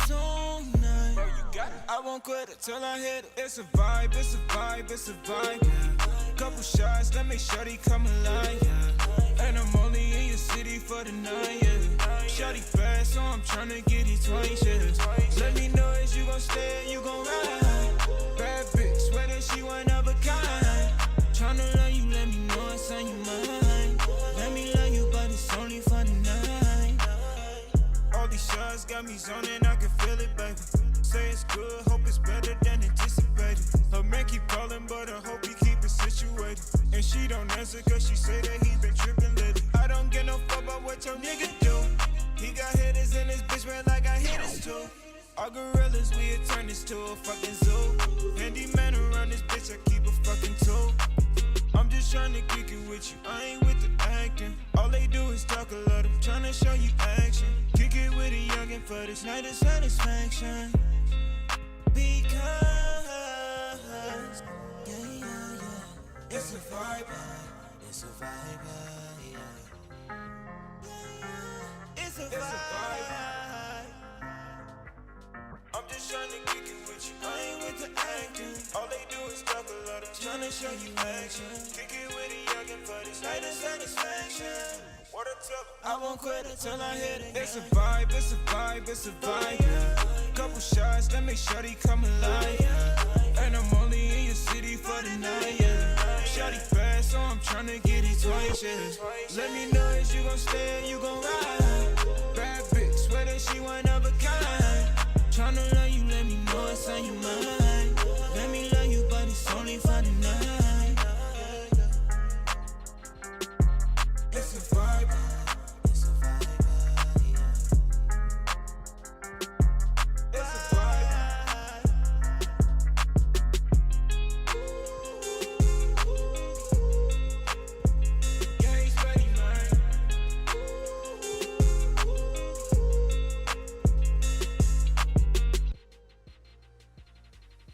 tonight. I won't quit it till I hit it. It's a vibe, it's a vibe, it's a vibe, yeah. Couple shots, let me shorty come alive, yeah. And I'm only in your city for the night, yeah. Shorty fast, so I'm tryna get it twice, yeah. Let me know if you gon' stay and you gon' ride. Bad bitch, swear that she one of a kind. Tryna love you, let me know it's on your mind. Let me love you, but it's only for the night. All these shots got me zoning, I can feel it, baby. Say it's good, hope it's better than anticipated. Her man keep calling, but I hope he keep it situated. And she don't answer cause she say that he been tripping lately. I don't get no fuck about what your nigga do. He got hitters in his bitch, man, like I hit us too. All gorillas, we turn this to a fucking zoo. Handyman around this bitch, I keep a fucking tool. I'm just tryna kick it with you, I ain't with the acting. All they do is talk a lot, I'm tryna show you action. Kick it with a youngin' for this night of satisfaction. Because, yeah, it's a vibe, it's a vibe, yeah. It's a vibe. I'm just tryna kick it with you, I ain't with the acting. All they do is talk a lot, I'm tryna show you action. Kick it with a youngin' for this night of satisfaction. I won't quit until I hit it. It's a vibe, it's a vibe, it's a vibe, yeah. Couple shots, that make shawty come alive, yeah. And I'm only in your city for the night, yeah. Shawty fast, so I'm tryna get it twice, yeah. Let me know if you gon' stay or you gon' ride.